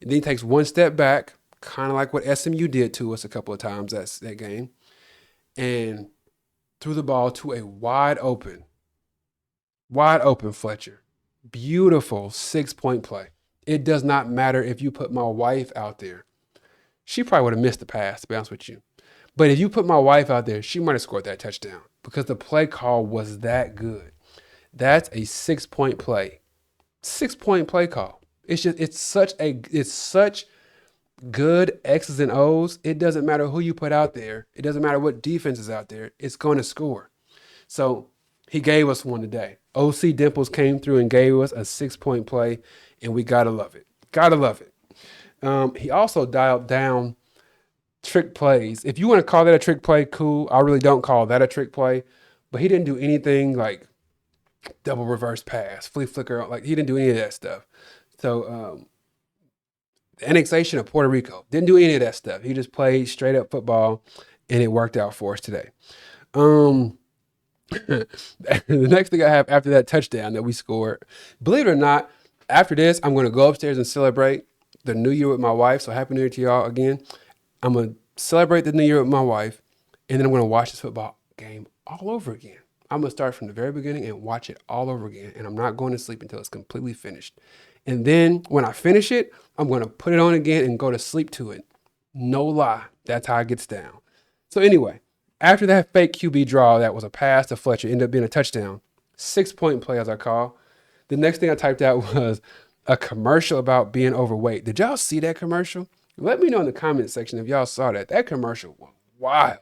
Speaker 1: And then he takes one step back, kind of like what SMU did to us a couple of times that game, and threw the ball to a wide open Fletcher. Beautiful 6-point play. It does not matter if you put my wife out there. She probably would have missed the pass, to be honest with you. But if you put my wife out there, she might have scored that touchdown because the play call was that good. That's a 6-point play. 6-point play call. It's such good X's and O's. It doesn't matter who you put out there. It doesn't matter what defense is out there. It's going to score. So he gave us one today. OC Dimples came through and gave us a 6-point play, and we got to love it. Got to love it. He also dialed down trick plays. If you want to call that a trick play, cool. I really don't call that a trick play. But he didn't do anything like double reverse pass, flea flicker. Like, he didn't do any of that stuff. So the annexation of Puerto Rico, didn't do any of that stuff. He just played straight up football, and it worked out for us today. The next thing I have after that touchdown that we scored, believe it or not, after this, I'm going to go upstairs and celebrate the new year with my wife. So happy new year to y'all again. I'm going to celebrate the new year with my wife, and then I'm going to watch this football game all over again. I'm going to start from the very beginning and watch it all over again, and I'm not going to sleep until it's completely finished. And then when I finish it, I'm going to put it on again and go to sleep to it. No lie. That's how it gets down. So anyway, after that fake QB draw that was a pass to Fletcher, ended up being a touchdown, 6-point play as I call. The next thing I typed out was a commercial about being overweight. Did y'all see that commercial? Let me know in the comment section if y'all saw that. That commercial was wild.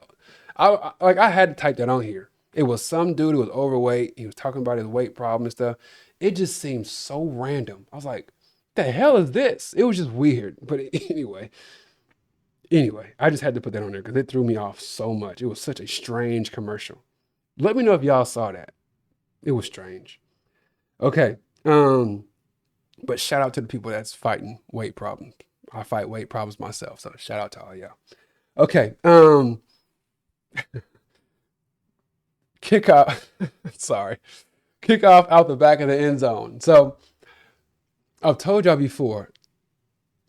Speaker 1: I had to type that on here. It was some dude who was overweight. He was talking about his weight problem and stuff. It just seemed so random. I was like, the hell is this? It was just weird. But anyway, I just had to put that on there because it threw me off so much. It was such a strange commercial. Let me know if y'all saw that. It was strange. Okay. But shout out to the people that's fighting weight problems. I fight weight problems myself, so shout out to all y'all. Okay. Kickoff. Sorry. Kickoff out the back of the end zone. So I've told y'all before,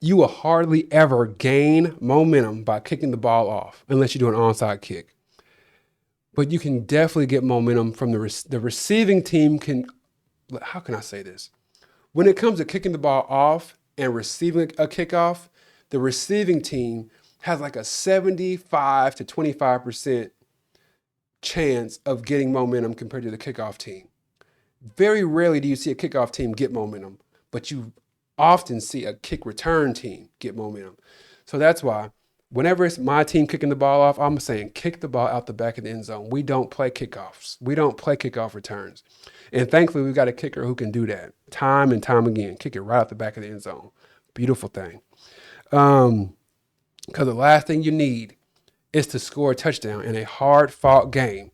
Speaker 1: you will hardly ever gain momentum by kicking the ball off unless you do an onside kick. But you can definitely get momentum from the receiving team can, how can I say this? When it comes to kicking the ball off and receiving a kickoff, the receiving team has like a 75 to 25% chance of getting momentum compared to the kickoff team. Very rarely do you see a kickoff team get momentum, but you often see a kick return team get momentum. So that's why whenever it's my team kicking the ball off, I'm saying kick the ball out the back of the end zone. We don't play kickoffs. We don't play kickoff returns. And thankfully, we've got a kicker who can do that time and time again. Kick it right out the back of the end zone. Beautiful thing. Because the last thing you need is to score a touchdown in a hard-fought game.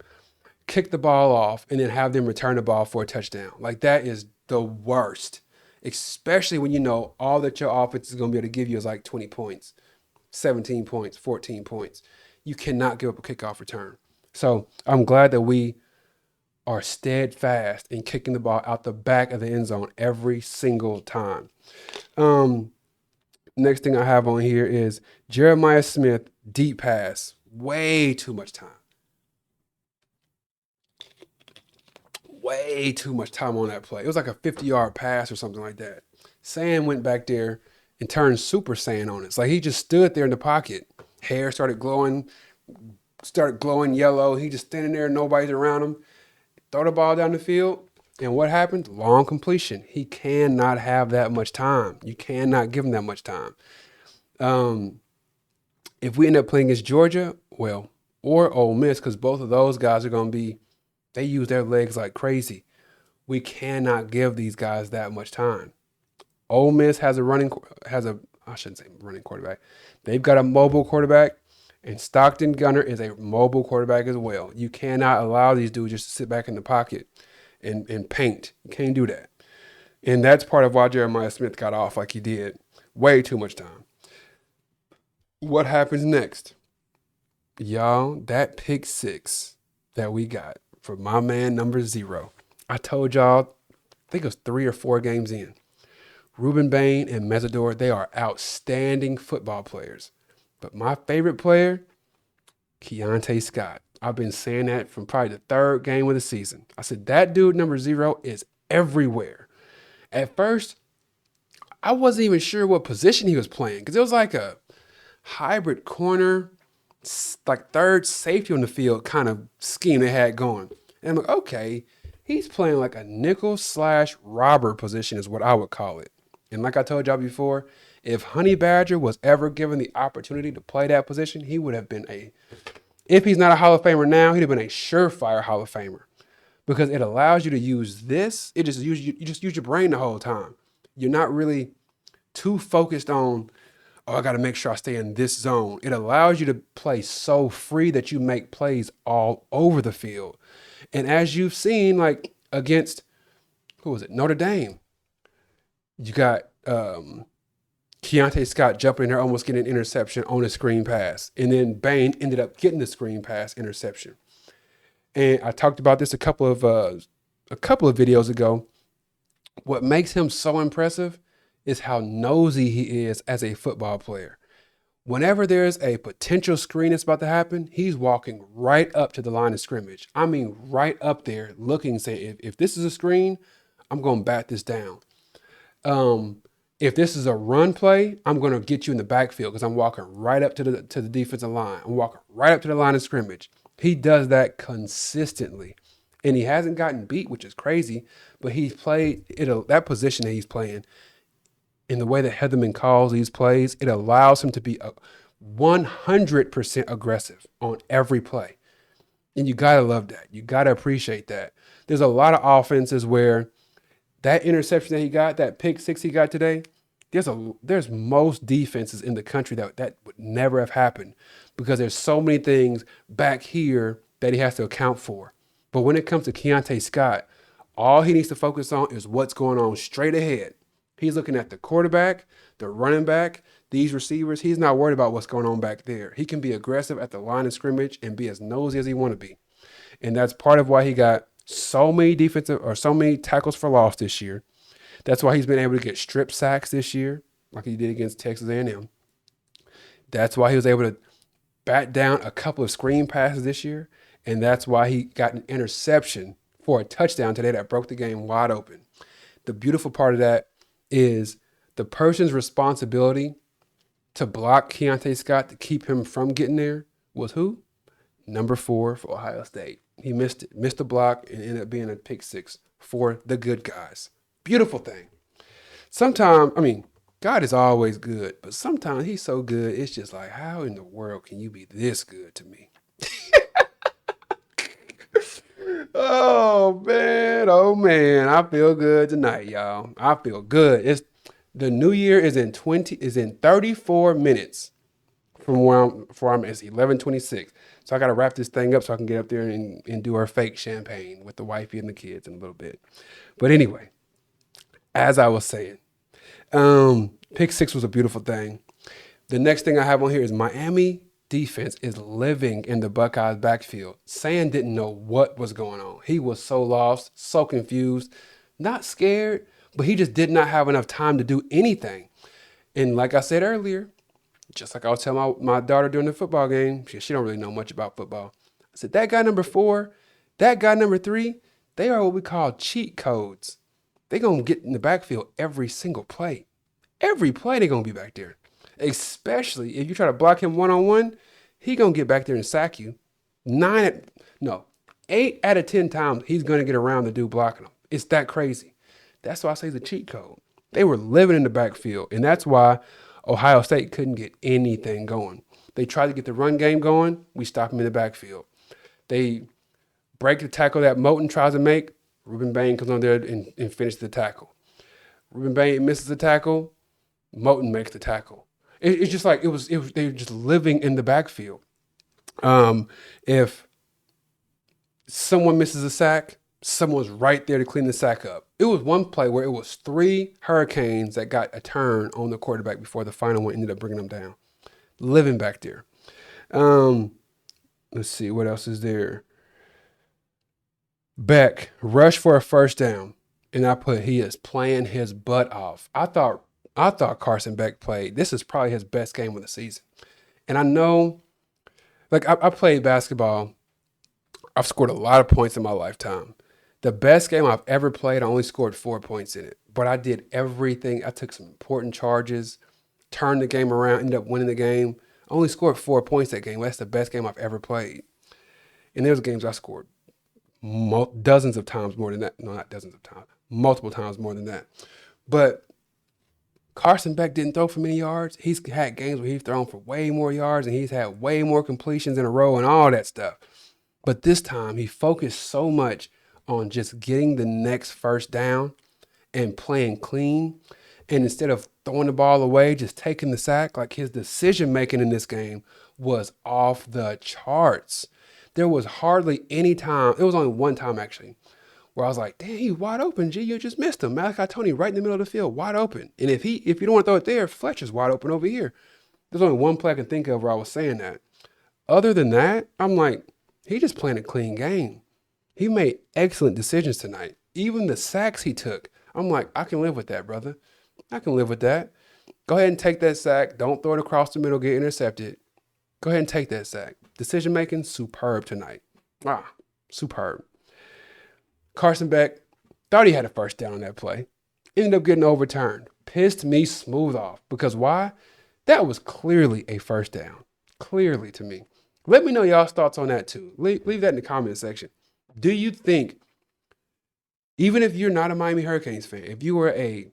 Speaker 1: Kick the ball off and then have them return the ball for a touchdown. Like, that is the worst, especially when you know all that your offense is going to be able to give you is like 20 points, 17 points, 14 points. You cannot give up a kickoff return. So I'm glad that we are steadfast in kicking the ball out the back of the end zone every single time. Next thing I have on here is Jeremiah Smith, deep pass. Way too much time. Way too much time on that play. It was like a 50-yard pass or something like that. Sam went back there and turned Super Saiyan on us. Like he just stood there in the pocket. Hair started glowing yellow. He just standing there, nobody's around him. Throw the ball down the field. And what happened? Long completion. He cannot have that much time. You cannot give him that much time. If we end up playing against Georgia, well, or Ole Miss, because both of those guys are going to be, they use their legs like crazy. We cannot give these guys that much time. Ole Miss I shouldn't say running quarterback. They've got a mobile quarterback, and Stockton Gunner is a mobile quarterback as well. You cannot allow these dudes just to sit back in the pocket and paint. You can't do that. And that's part of why Jeremiah Smith got off like he did. Way too much time. What happens next? Y'all, that pick six that we got for my man number 0. I told y'all, I think it was 3 or 4 games in. Ruben Bain and Mesidor, they are outstanding football players. But my favorite player, Keontae Scott. I've been saying that from probably the 3rd game of the season. I said, that dude, number 0, is everywhere. At first, I wasn't even sure what position he was playing because it was like a hybrid corner, like 3rd safety on the field kind of scheme they had going. And I'm like, okay, he's playing like a nickel/robber position is what I would call it. And like I told y'all before, if Honey Badger was ever given the opportunity to play that position, he would have been if he's not a Hall of Famer now, he'd have been a surefire Hall of Famer because it allows you to use this. You just use your brain the whole time. You're not really too focused on, oh, I got to make sure I stay in this zone. It allows you to play so free that you make plays all over the field. And as you've seen, like against, who was it? Notre Dame. You got Keontae Scott jumping in there, almost getting an interception on a screen pass. And then Bain ended up getting the screen pass interception. And I talked about this a couple of videos ago. What makes him so impressive is how nosy he is as a football player. Whenever there's a potential screen that's about to happen, he's walking right up to the line of scrimmage. I mean, right up there looking, saying, if this is a screen, I'm going to bat this down. If this is a run play, I'm going to get you in the backfield because I'm walking right up to the defensive line. I'm walking right up to the line of scrimmage. He does that consistently. And he hasn't gotten beat, which is crazy, but he's played that position that he's playing in the way that Heatherman calls these plays. It allows him to be 100% aggressive on every play. And you got to love that. You got to appreciate that. There's a lot of offenses where that interception that he got, that pick six he got today, there's most defenses in the country that would never have happened because there's so many things back here that he has to account for. But when it comes to Keontae Scott, all he needs to focus on is what's going on straight ahead. He's looking at the quarterback, the running back, these receivers. He's not worried about what's going on back there. He can be aggressive at the line of scrimmage and be as nosy as he want to be. And that's part of why he got so many tackles for loss this year. That's why he's been able to get strip sacks this year, like he did against Texas A&M. That's why he was able to bat down a couple of screen passes this year. And that's why he got an interception for a touchdown today that broke the game wide open. The beautiful part of that is the person's responsibility to block Keontae Scott to keep him from getting there was who? Number 4 for Ohio State. He missed the block and ended up being a pick six for the good guys. Beautiful thing. Sometimes, God is always good, but sometimes he's so good, it's just like, how in the world can you be this good to me? Oh man, I feel good tonight, y'all. I feel good. The new year is in 34 minutes from where I'm. It's 11:26. So I got to wrap this thing up so I can get up there and do our fake champagne with the wifey and the kids in a little bit. But anyway, as I was saying, pick six was a beautiful thing. The next thing I have on here is Miami defense is living in the Buckeyes backfield. Sam didn't know what was going on. He was so lost, so confused, not scared, but he just did not have enough time to do anything. And like I said earlier, just like I was telling my daughter during the football game, she don't really know much about football. I said, that guy number 4, that guy number 3, they are what we call cheat codes. They're going to get in the backfield every single play. Every play they're gonna be back there. Especially if you try to block him one-on-one, he gonna get back there and sack you. 8 out of 10 times he's gonna get around the dude blocking him. It's that crazy. That's why I say it's a cheat code. They were living in the backfield, and that's why Ohio State couldn't get anything going. They tried to get the run game going. We stopped them in the backfield. They break the tackle that Moton tries to make. Ruben Bain comes on there and finishes the tackle. Ruben Bain misses the tackle. Moton makes the tackle. It's just like they were just living in the backfield. If someone misses a sack, someone's right there to clean the sack up. It was one play where it was 3 Hurricanes that got a turn on the quarterback before the final one ended up bringing them down. Living back there. Let's see, what else is there? Beck rushed for a first down, and I put he is playing his butt off. I thought Carson Beck played. This is probably his best game of the season. And I know, like I played basketball. I've scored a lot of points in my lifetime. The best game I've ever played, I only scored 4 points in it. But I did everything. I took some important charges, turned the game around, ended up winning the game. I only scored 4 points that game. That's the best game I've ever played. And there's games I scored dozens of times more than that. No, not dozens of times. Multiple times more than that. But Carson Beck didn't throw for many yards. He's had games where he's thrown for way more yards, and he's had way more completions in a row and all that stuff. But this time, he focused so much on just getting the next first down and playing clean. And instead of throwing the ball away, just taking the sack, like his decision-making in this game was off the charts. There was hardly any time, it was only one time actually, where I was like, damn, he's wide open, G, you just missed him. Malachi Tony right in the middle of the field, wide open. And if you don't want to throw it there, Fletcher's wide open over here. There's only one play I can think of where I was saying that. Other than that, I'm like, he just playing a clean game. He made excellent decisions tonight. Even the sacks he took, I'm like, I can live with that, brother. I can live with that. Go ahead and take that sack. Don't throw it across the middle, get intercepted. Go ahead and take that sack. Decision making, superb tonight. Superb. Carson Beck thought he had a first down on that play. Ended up getting overturned. Pissed me smooth off. Because why? That was clearly a first down. Clearly to me. Let me know y'all's thoughts on that too. Leave that in the comment section. Do you think, even if you're not a Miami Hurricanes fan, if you were a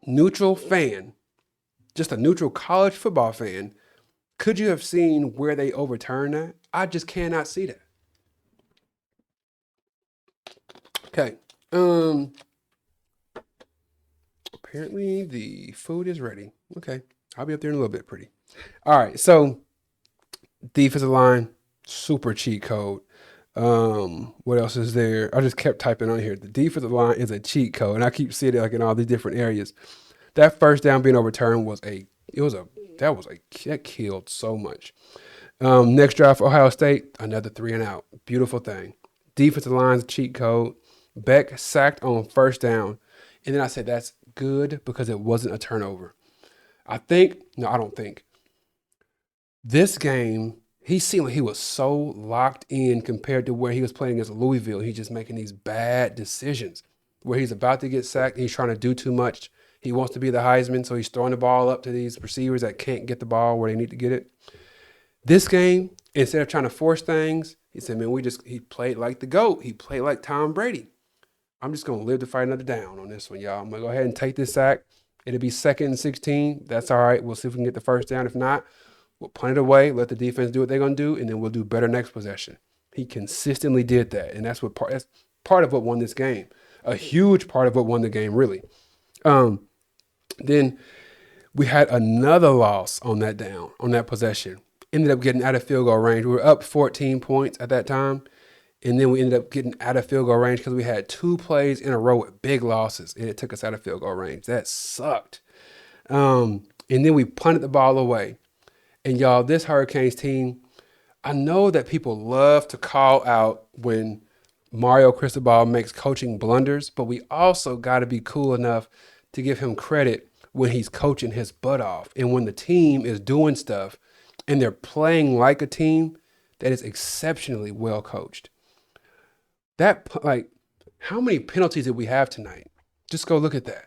Speaker 1: neutral fan, just a neutral college football fan, could you have seen where they overturned that? I just cannot see that. Okay. Apparently the food is ready. Okay. I'll be up there in a little bit, pretty. All right. So defensive line, super cheat code. What else is there? I just kept typing on here. The defensive line is a cheat code, and I keep seeing it like in all these different areas. That first down being overturned that killed so much. Next drive for Ohio State, another 3 and out. Beautiful thing. Defensive line's a cheat code. Beck sacked on first down. And then I said, that's good because it wasn't a turnover. I don't think. This game, he seemed like he was so locked in compared to where he was playing against Louisville. He's just making these bad decisions where he's about to get sacked. He's trying to do too much. He wants to be the Heisman, so he's throwing the ball up to these receivers that can't get the ball where they need to get it. This game, instead of trying to force things, he said, man, he played like the GOAT. He played like Tom Brady. I'm just going to live to fight another down on this one, y'all. I'm going to go ahead and take this sack. It'll be 2nd and 16. That's all right. We'll see if we can get the first down. If not, we'll punt it away, let the defense do what they're going to do, and then we'll do better next possession. He consistently did that, and that's part of what won this game. A huge part of what won the game, really. Then we had another loss on that possession. Ended up getting out of field goal range. We were up 14 points at that time, and then we ended up getting out of field goal range because we had 2 plays in a row with big losses, and it took us out of field goal range. That sucked. And then we punted the ball away. And y'all, this Hurricanes team, I know that people love to call out when Mario Cristobal makes coaching blunders, but we also got to be cool enough to give him credit when he's coaching his butt off. And when the team is doing stuff and they're playing like a team that is exceptionally well coached. How many penalties did we have tonight? Just go look at that.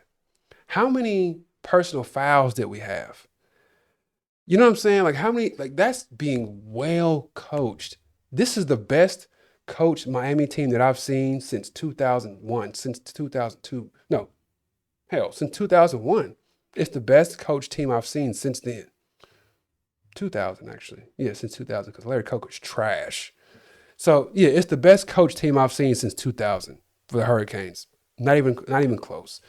Speaker 1: How many personal fouls did we have? You know what I'm saying? Like how many, like that's being well coached. This is the best coached Miami team that I've seen since 2001, since 2002. No, hell, since 2001. It's the best coached team I've seen since then. 2000, actually. Yeah, since 2000, because Larry Coker's trash. So, yeah, it's the best coached team I've seen since 2000 for the Hurricanes. Not even close.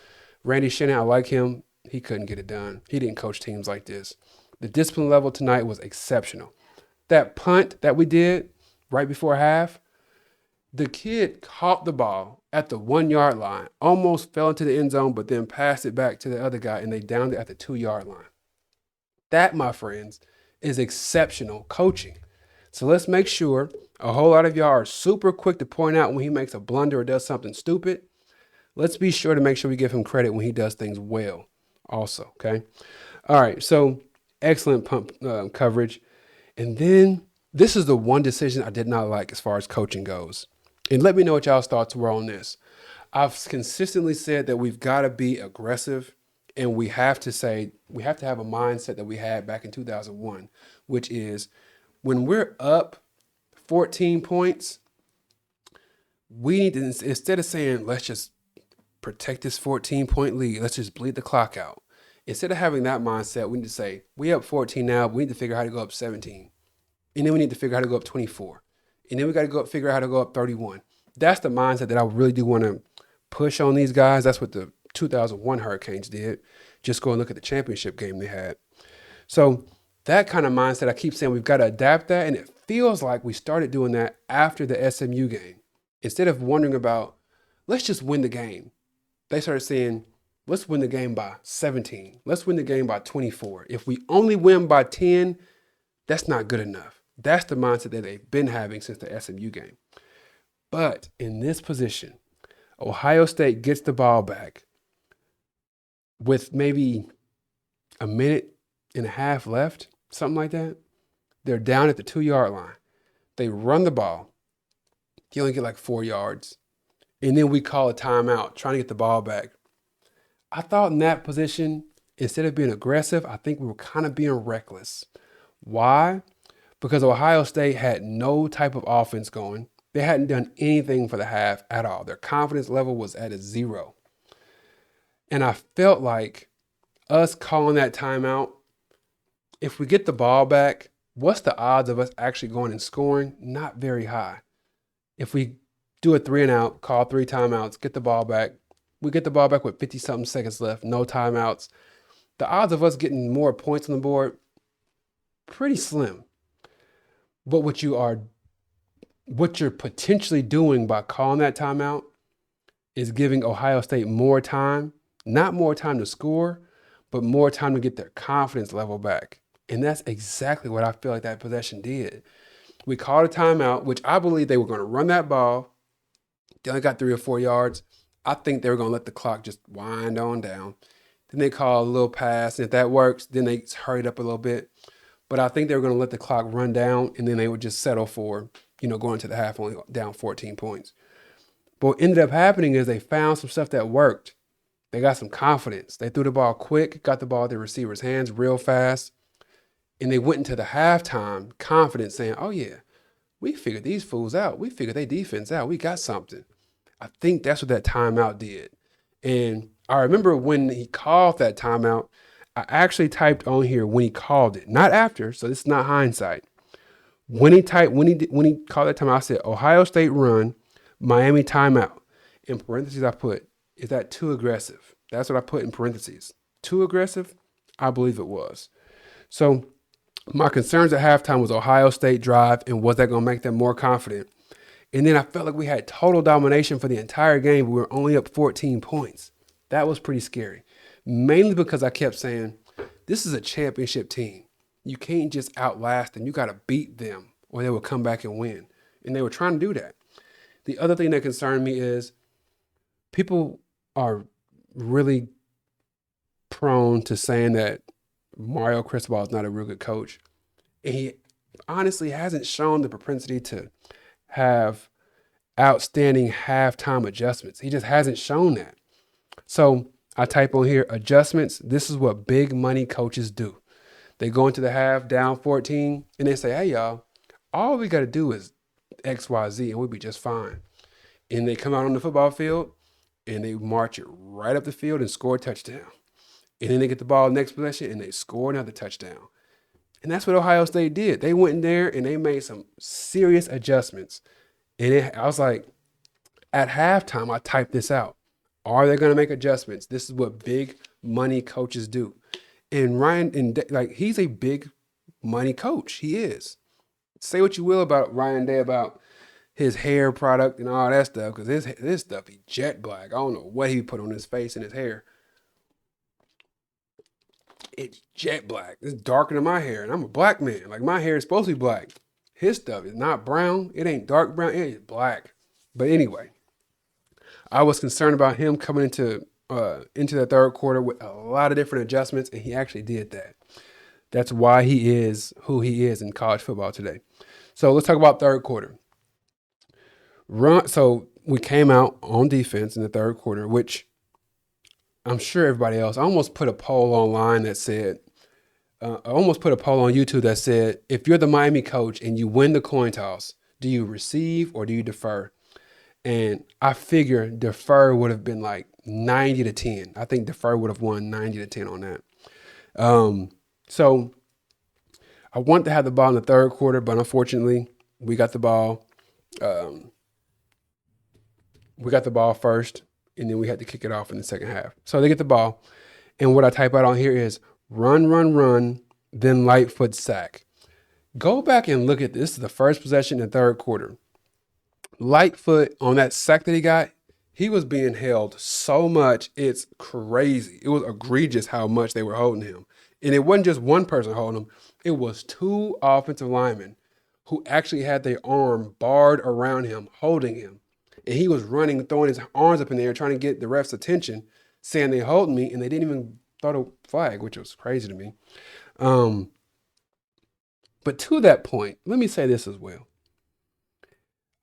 Speaker 1: Randy Shanahan, I like him. He couldn't get it done. He didn't coach teams like this. The discipline level tonight was exceptional. That punt that we did right before half, the kid caught the ball at the 1 yard line, almost fell into the end zone, but then passed it back to the other guy, and they downed it at the 2 yard line. That, my friends, is exceptional coaching. So let's make sure a whole lot of y'all are super quick to point out when he makes a blunder or does something stupid. Let's be sure to make sure we give him credit when he does things well also, okay? All right, so excellent pump coverage. And then this is the one decision I did not like as far as coaching goes. And let me know what y'all's thoughts were on this. I've consistently said that we've got to be aggressive, and we have to have a mindset that we had back in 2001, which is when we're up 14 points, we need to, instead of saying, let's just protect this 14-point lead, let's just bleed the clock out. Instead of having that mindset, we need to say, we up 14 now, but we need to figure out how to go up 17. And then we need to figure out how to go up 24. And then we got to figure out how to go up 31. That's the mindset that I really do want to push on these guys. That's what the 2001 Hurricanes did. Just go and look at the championship game they had. So that kind of mindset, I keep saying we've got to adapt that. And it feels like we started doing that after the SMU game. Instead of wondering about, let's just win the game, they started saying, let's win the game by 17. Let's win the game by 24. If we only win by 10, that's not good enough. That's the mindset that they've been having since the SMU game. But in this position, Ohio State gets the ball back with maybe a minute and a half left, something like that. They're down at the 2 yard line. They run the ball. You only get like 4 yards. And then we call a timeout, trying to get the ball back. I thought in that position, instead of being aggressive, I think we were kind of being reckless. Why? Because Ohio State had no type of offense going. They hadn't done anything for the half at all. Their confidence level was at a 0. And I felt like us calling that timeout, if we get the ball back, what's the odds of us actually going and scoring? Not very high. If we do a 3 and out, call 3 timeouts, get the ball back, we get the ball back with 50-something seconds left, no timeouts. The odds of us getting more points on the board, pretty slim. But what you're potentially doing by calling that timeout is giving Ohio State more time, not more time to score, but more time to get their confidence level back. And that's exactly what I feel like that possession did. We called a timeout, which I believe they were going to run that ball. They only got 3 or 4 yards. I think they were going to let the clock just wind on down. Then they call a little pass, and if that works, then they hurried up a little bit. But I think they were going to let the clock run down, and then they would just settle for, going to the half only down 14 points. But what ended up happening is they found some stuff that worked. They got some confidence. They threw the ball quick, got the ball at the receiver's hands real fast, and they went into the halftime confident saying, oh, yeah, we figured these fools out. We figured their defense out. We got something. I think that's what that timeout did. And I remember when he called that timeout, I actually typed on here when he called it, not after, so this is not hindsight. When he called that timeout, I said, Ohio State run, Miami timeout. In parentheses, I put, is that too aggressive? That's what I put in parentheses. Too aggressive? I believe it was. So my concerns at halftime was Ohio State drive, and was that going to make them more confident? And then I felt like we had total domination for the entire game. We were only up 14 points. That was pretty scary. Mainly because I kept saying, this is a championship team. You can't just outlast them. You got to beat them or they will come back and win. And they were trying to do that. The other thing that concerned me is people are really prone to saying that Mario Cristobal is not a real good coach. And he honestly hasn't shown the propensity to have outstanding halftime adjustments. He just hasn't shown that. So I type on here adjustments. This is what big money coaches do. They go into the half down 14 and they say, hey, y'all, all we got to do is X, Y, Z, and we'll be just fine. And they come out on the football field and they march it right up the field and score a touchdown. And then they get the ball next possession and they score another touchdown. And that's what Ohio State did. They went in there and they made some serious adjustments. And I was like, at halftime, I typed this out. Are they going to make adjustments? This is what big money coaches do. And he's a big money coach. He is. Say what you will about Ryan Day, about his hair product and all that stuff, because this stuff, he jet black. I don't know what he put on his face and his hair. It's jet black. It's darker than my hair, and I'm a black man. Like, my hair is supposed to be black. His stuff is not brown. It ain't dark brown. It is black. But anyway, I was concerned about him coming into the third quarter with a lot of different adjustments, and he actually did that. That's why he is who he is in college football today. So let's talk about third quarter. So we came out on defense in the third quarter, which I'm sure everybody else. I almost put a poll online that said, I almost put a poll on YouTube that said, if you're the Miami coach and you win the coin toss, do you receive or do you defer? And I figure defer would have been like 90 to 10. I think defer would have won 90 to 10 on that. So I wanted to have the ball in the third quarter, but unfortunately, we got the ball. We got the ball first, and then we had to kick it off in the second half. So they get the ball, and what I type out on here is run, run, run, then Lightfoot sack. Go back and look at this. This is the first possession in the third quarter. Lightfoot, on that sack that he got, he was being held so much, it's crazy. It was egregious how much they were holding him. And it wasn't just one person holding him. It was two offensive linemen who actually had their arm barred around him, holding him. And he was running, throwing his arms up in the air, trying to get the ref's attention, saying they holding me, and they didn't even throw the flag, which was crazy to me. But to that point, let me say this as well.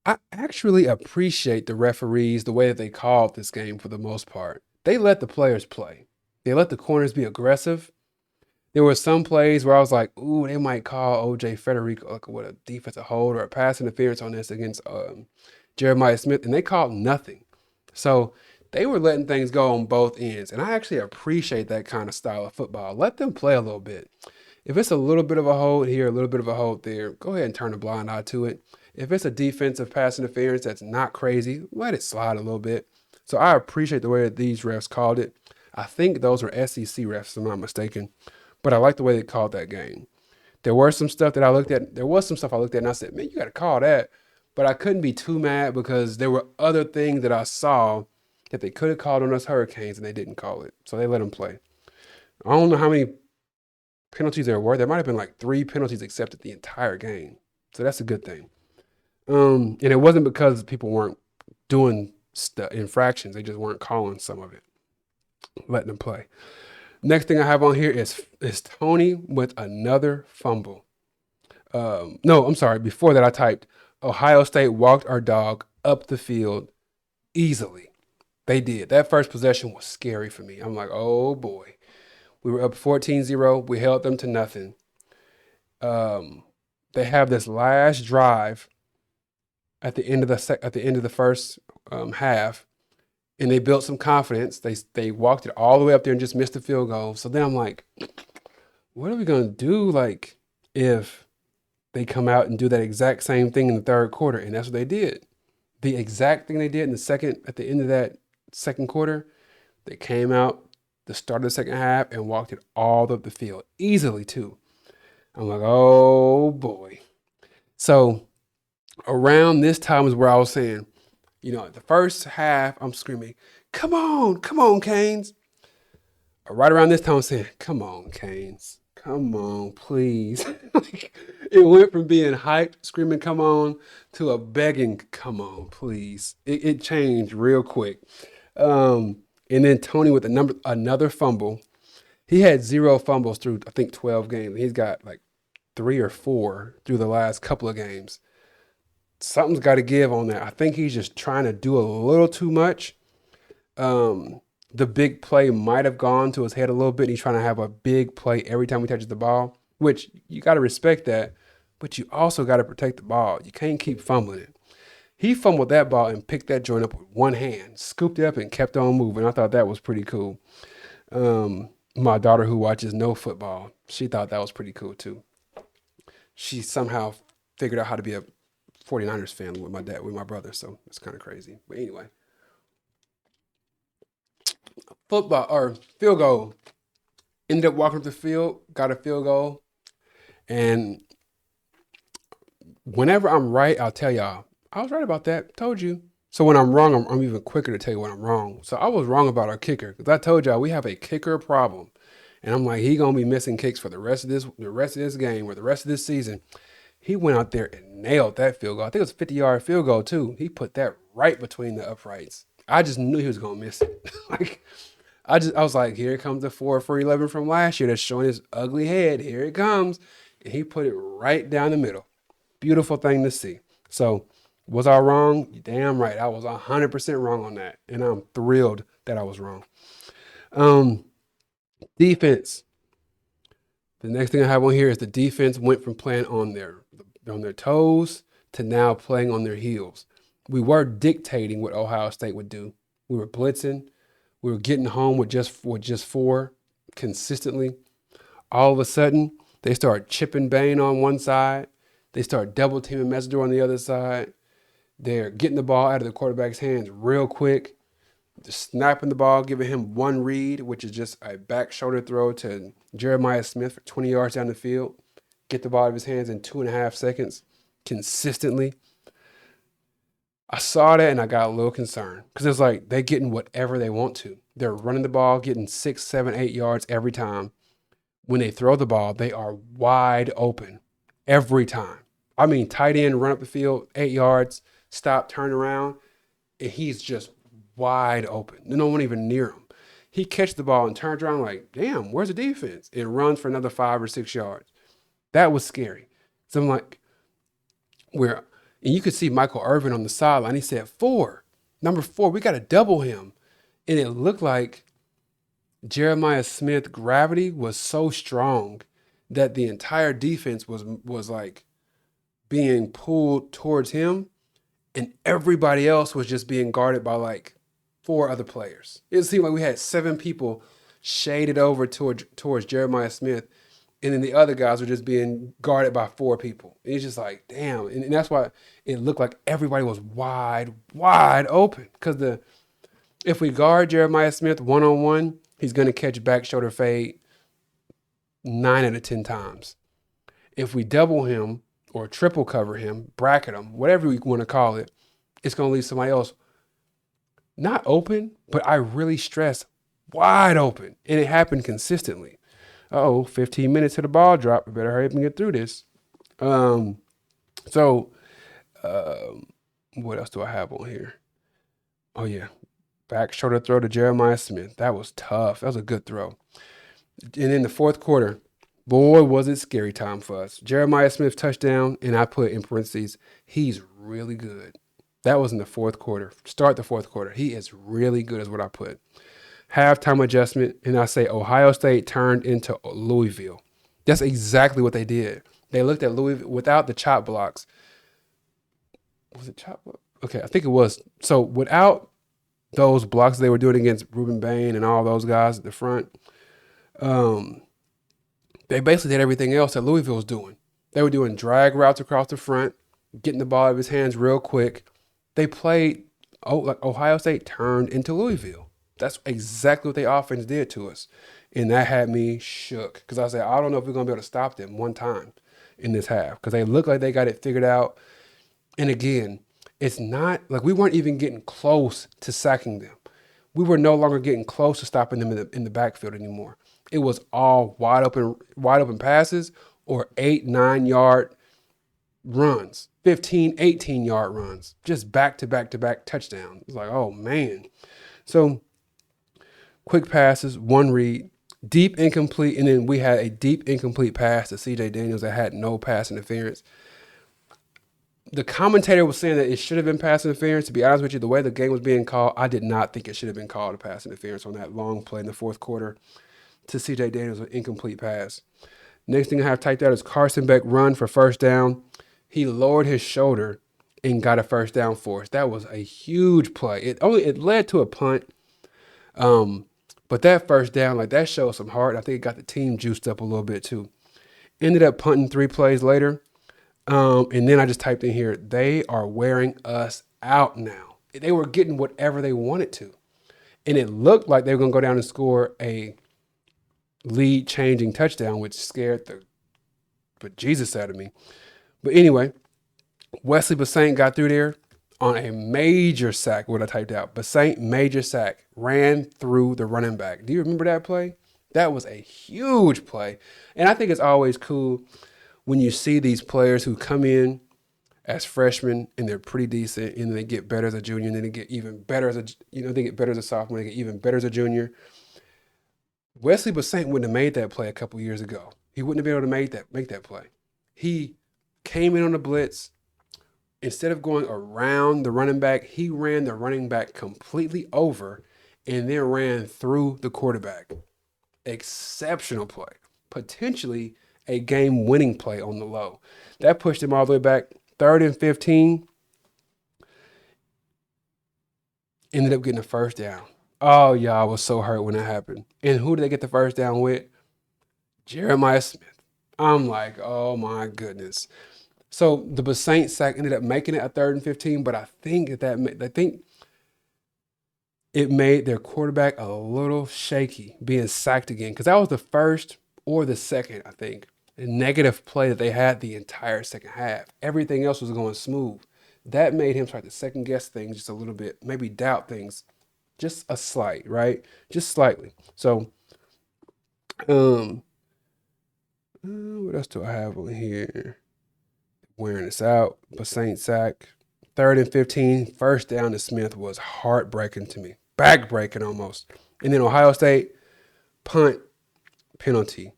Speaker 1: I actually appreciate the referees, the way that they called this game for the most part. They let the players play. They let the corners be aggressive. There were some plays where I was like, ooh, they might call O.J. Federico with a defensive hold or a pass interference on this against Jeremiah Smith, and they called nothing. So they were letting things go on both ends, and I actually appreciate that kind of style of football. Let them play a little bit. If it's a little bit of a hold here, a little bit of a hold there, go ahead and turn a blind eye to it. If it's a defensive pass interference that's not crazy, let it slide a little bit. So I appreciate the way that these refs called it. I think those were SEC refs, if I'm not mistaken. But I like the way they called that game. There was some stuff I looked at, and I said, man, you got to call that. But I couldn't be too mad because there were other things that I saw that they could have called on us Hurricanes, and they didn't call it. So they let them play. I don't know how many penalties there were. There might have been like 3 penalties accepted the entire game. So that's a good thing. And it wasn't because people weren't doing infractions. They just weren't calling some of it, letting them play. Next thing I have on here is Tony with another fumble. No, I'm sorry. Before that, I typed Ohio State walked our dog up the field easily. They did. That first possession was scary for me. I'm like, oh boy. We were up 14-0. We held them to nothing. They have this last drive at the end of the first half, and they built some confidence. They walked it all the way up there and just missed the field goal. So then I'm like, what are we gonna do? Like, if they come out and do that exact same thing in the third quarter, and that's what they did. The exact thing they did at the end of that second quarter, they came out the start of the second half and walked it all up the field easily too. I'm like, oh boy. So around this time is where I was saying, the first half, I'm screaming, come on, Canes. Right around this time, I'm saying, come on, Canes. Come on, please. It went from being hyped, screaming, come on, to a begging, come on, please. It changed real quick. And then Tony with another fumble. He had 0 fumbles through, I think, 12 games. He's got like 3 or 4 through the last couple of games. Something's got to give on that. I think he's just trying to do a little too much. the big play might have gone to his head a little bit. He's trying to have a big play every time he touches the ball, which you got to respect that, but you also got to protect the ball. You can't keep fumbling it. He fumbled that ball and picked that joint up with one hand, scooped it up and kept on moving. I thought that was pretty cool. My daughter, who watches no football, she thought that was pretty cool too. She somehow figured out how to be a 49ers fan with my brother, so it's kind of crazy. But anyway, football or field goal. Ended up walking up the field, got a field goal, and whenever I'm right, I'll tell y'all, I was right about that. Told you. So when I'm wrong, I'm even quicker to tell you when I'm wrong. So I was wrong about our kicker because I told y'all we have a kicker problem, and I'm like, he gonna be missing kicks for the rest of this game or the rest of this season. He went out there and nailed that field goal. I think it was a 50-yard field goal too. He put that right between the uprights. I just knew he was gonna miss it. Like I was like, here comes the 4 for 11 from last year that's showing his ugly head. Here it comes, and he put it right down the middle. Beautiful thing to see. So was I wrong? You're damn right. I was 100% wrong on that, and I'm thrilled that I was wrong. Defense. The next thing I have on here is the defense went from playing on their toes to now playing on their heels. We were dictating what Ohio State would do. We were blitzing. We were getting home with just 4 consistently. All of a sudden, they start chipping Bain on one side. They start double teaming Messenger on the other side. They're getting the ball out of the quarterback's hands real quick. Just snapping the ball, giving him one read, which is just a back shoulder throw to Jeremiah Smith for 20 yards down the field. Get the ball out of his hands in 2.5 seconds consistently. I saw that and I got a little concerned because it's like they're getting whatever they want to. They're running the ball, getting 6, 7, 8 yards every time. When they throw the ball, they are wide open every time. I mean, tight end, run up the field, 8 yards, stop, turn around, and he's just wide open. No one even near him. He catches the ball and turns around like, damn, where's the defense? It runs for another 5 or 6 yards. That was scary. So I'm like, and you could see Michael Irvin on the sideline. He said, 4, number 4, we got to double him. And it looked like Jeremiah Smith gravity was so strong that the entire defense was like being pulled towards him, and everybody else was just being guarded by like 4 other players. It seemed like we had 7 people shaded over towards Jeremiah Smith, and then the other guys were just being guarded by 4 people. And it's just like, damn. And that's why it looked like everybody was wide open. Because if we guard Jeremiah Smith one-on-one, he's going to catch back shoulder fade 9 out of 10 times. If we double him or triple cover him, bracket him, whatever we want to call it, it's going to leave somebody else not open, but I really stress wide open. And it happened consistently. 15 minutes to the ball drop. We better hurry up and get through this. What else do I have on here? Oh, yeah. Back shoulder throw to Jeremiah Smith. That was tough. That was a good throw. And in the fourth quarter, boy, was it scary time for us. Jeremiah Smith touchdown, and I put in parentheses, he's really good. That was in the fourth quarter. Start the fourth quarter. He is really good is what I put. Halftime adjustment, and I say Ohio State turned into Louisville. That's exactly what they did. They looked at Louisville without the chop blocks. Was it chop block? Okay, I think it was. So without those blocks they were doing against Ruben Bain and all those guys at the front, they basically did everything else that Louisville was doing. They were doing drag routes across the front, getting the ball out of his hands real quick. They played, like Ohio State turned into Louisville. That's exactly what the offense did to us. And that had me shook because I said, I don't know if we're going to be able to stop them one time in this half because they look like they got it figured out. And again, it's not like we weren't even getting close to sacking them. We were no longer getting close to stopping them in the backfield anymore. It was all wide open passes or 8, 9 yard runs, 15, 18 yard runs, just back to back touchdowns. It's like, oh man. So quick passes, one read, deep incomplete, and then we had a deep incomplete pass to CJ Daniels that had no pass interference. The commentator was saying that it should have been pass interference. To be honest with you, the way the game was being called, I did not think it should have been called a pass interference on that long play in the fourth quarter to C.J. Daniels, an incomplete pass. Next thing I have typed out is Carson Beck run for first down. He lowered his shoulder and got a first down for us. That was a huge play. It led to a punt, but that first down, like, that showed some heart. I think it got the team juiced up a little bit too. Ended up punting 3 plays later. And then I just typed in here, they are wearing us out now. They were getting whatever they wanted to. And it looked like they were going to go down and score a lead-changing touchdown, which scared the bejesus out of me. But anyway, Wesley Basaint got through there on a major sack, what I typed out. Basaint, major sack, ran through the running back. Do you remember that play? That was a huge play. And I think it's always cool when you see these players who come in as freshmen and they're pretty decent, and then they get better as a junior, and then they get even better as they get better as a sophomore, they get even better as a junior. Wesley Basaint wouldn't have made that play a couple years ago. He wouldn't have been able to make that play. He came in on the blitz. Instead of going around the running back, he ran the running back completely over and then ran through the quarterback. Exceptional play. Potentially a game-winning play on the low. That pushed him all the way back. 3rd and 15. Ended up getting a first down. Oh, y'all, I was so hurt when that happened. And who did they get the first down with? Jeremiah Smith. I'm like, oh my goodness. So the Basaint sack ended up making it a 3rd and 15, but I think it made their quarterback a little shaky being sacked again, because that was the first or the second, I think, negative play that they had the entire second half. Everything else was going smooth. That made him start to second guess things just a little bit, maybe doubt things just a slight, right? Just slightly. So, what else do I have on here? Wearing this out. Basaint sack. 3rd and 15. First down to Smith was heartbreaking to me. Backbreaking almost. And then Ohio State, punt, penalty.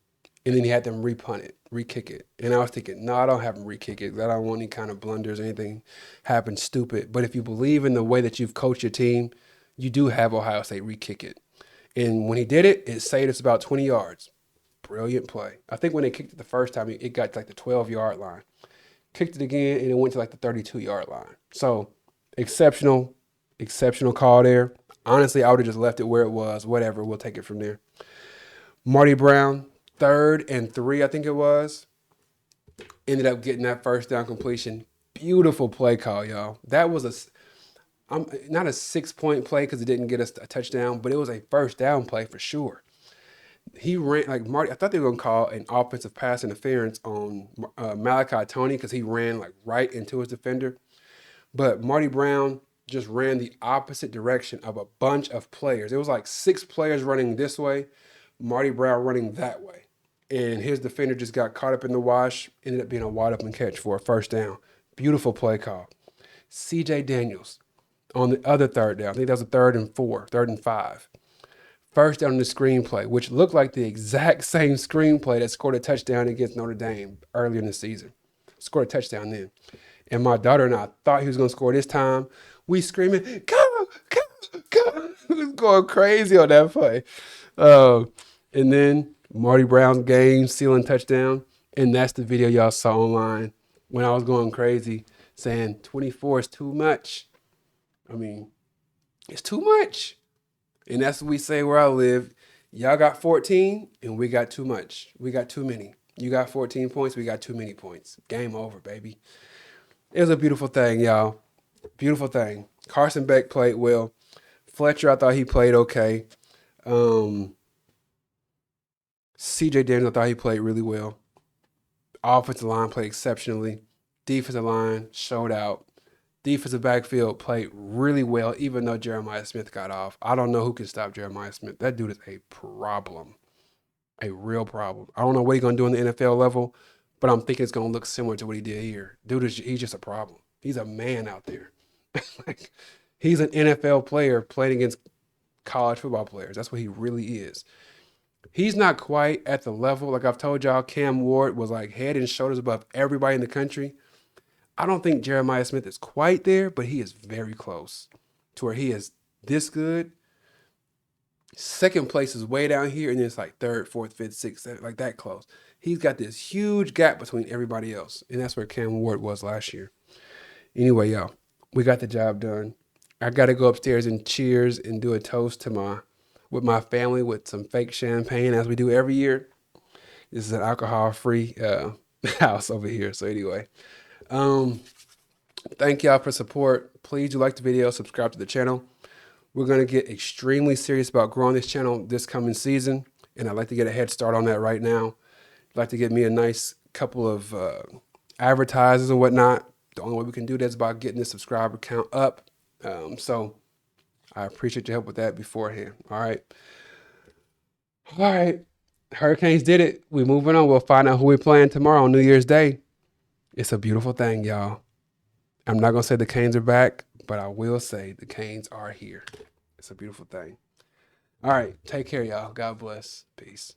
Speaker 1: And then he had them repunt it, re-kick it. And I was thinking, no, I don't have them re-kick it. I don't want any kind of blunders or anything happen stupid. But if you believe in the way that you've coached your team, you do have Ohio State re-kick it. And when he did it, it saved us about 20 yards. Brilliant play. I think when they kicked it the first time, it got to like the 12-yard line. Kicked it again, and it went to like the 32-yard line. So exceptional call there. Honestly, I would have just left it where it was. Whatever, we'll take it from there. Marty Brown, 3rd and 3, I think it was. Ended up getting that first down completion. Beautiful play call, y'all. That was not a 6-point play because it didn't get us a touchdown, but it was a first down play for sure. He ran like Marty. I thought they were going to call an offensive pass interference on Malachi Toney because he ran like right into his defender. But Marty Brown just ran the opposite direction of a bunch of players. It was like 6 players running this way, Marty Brown running that way. And his defender just got caught up in the wash, ended up being a wide open catch for a first down. Beautiful play call. C.J. Daniels on the other third down. I think that was a 3rd and 4, 3rd and 5. First down in the screenplay, which looked like the exact same screenplay that scored a touchdown against Notre Dame earlier in the season. Scored a touchdown then. And my daughter and I thought he was going to score this time. We screaming, go! We was going crazy on that play. And then Marty Brown's game-sealing touchdown. And that's the video y'all saw online when I was going crazy saying 24 is too much. I mean, it's too much. And that's what we say where I live. Y'all got 14, and we got too much. We got too many. You got 14 points, we got too many points. Game over, baby. It was a beautiful thing, y'all. Beautiful thing. Carson Beck played well. Fletcher, I thought he played okay. C.J. Daniels, I thought he played really well. Offensive line played exceptionally. Defensive line showed out. Defensive backfield played really well, even though Jeremiah Smith got off. I don't know who can stop Jeremiah Smith. That dude is a problem. A real problem. I don't know what he's going to do on the NFL level, but I'm thinking it's going to look similar to what he did here. Dude, he's just a problem. He's a man out there. Like, he's an NFL player playing against college football players. That's what he really is. He's not quite at the level, like I've told y'all, Cam Ward was like head and shoulders above everybody in the country. I don't think Jeremiah Smith is quite there, but he is very close to where he is this good. Second place is way down here, and then it's like third, fourth, fifth, sixth, seventh, like that close. He's got this huge gap between everybody else, and that's where Cam Ward was last year. Anyway, y'all, we got the job done. I got to go upstairs and cheers and do a toast with my family with some fake champagne, as we do every year. This is an alcohol-free house over here. So anyway, thank y'all for support. Please do like the video, subscribe to the channel. We're going to get extremely serious about growing this channel this coming season, and I'd like to get a head start on that right now. I'd like to get me a nice couple of advertisers and whatnot. The only way we can do that is by getting the subscriber count up. So I appreciate your help with that beforehand. All right. All right. Hurricanes did it. We're moving on. We'll find out who we're playing tomorrow on New Year's Day. It's a beautiful thing, y'all. I'm not going to say the Canes are back, but I will say the Canes are here. It's a beautiful thing. All right. Take care, y'all. God bless. Peace.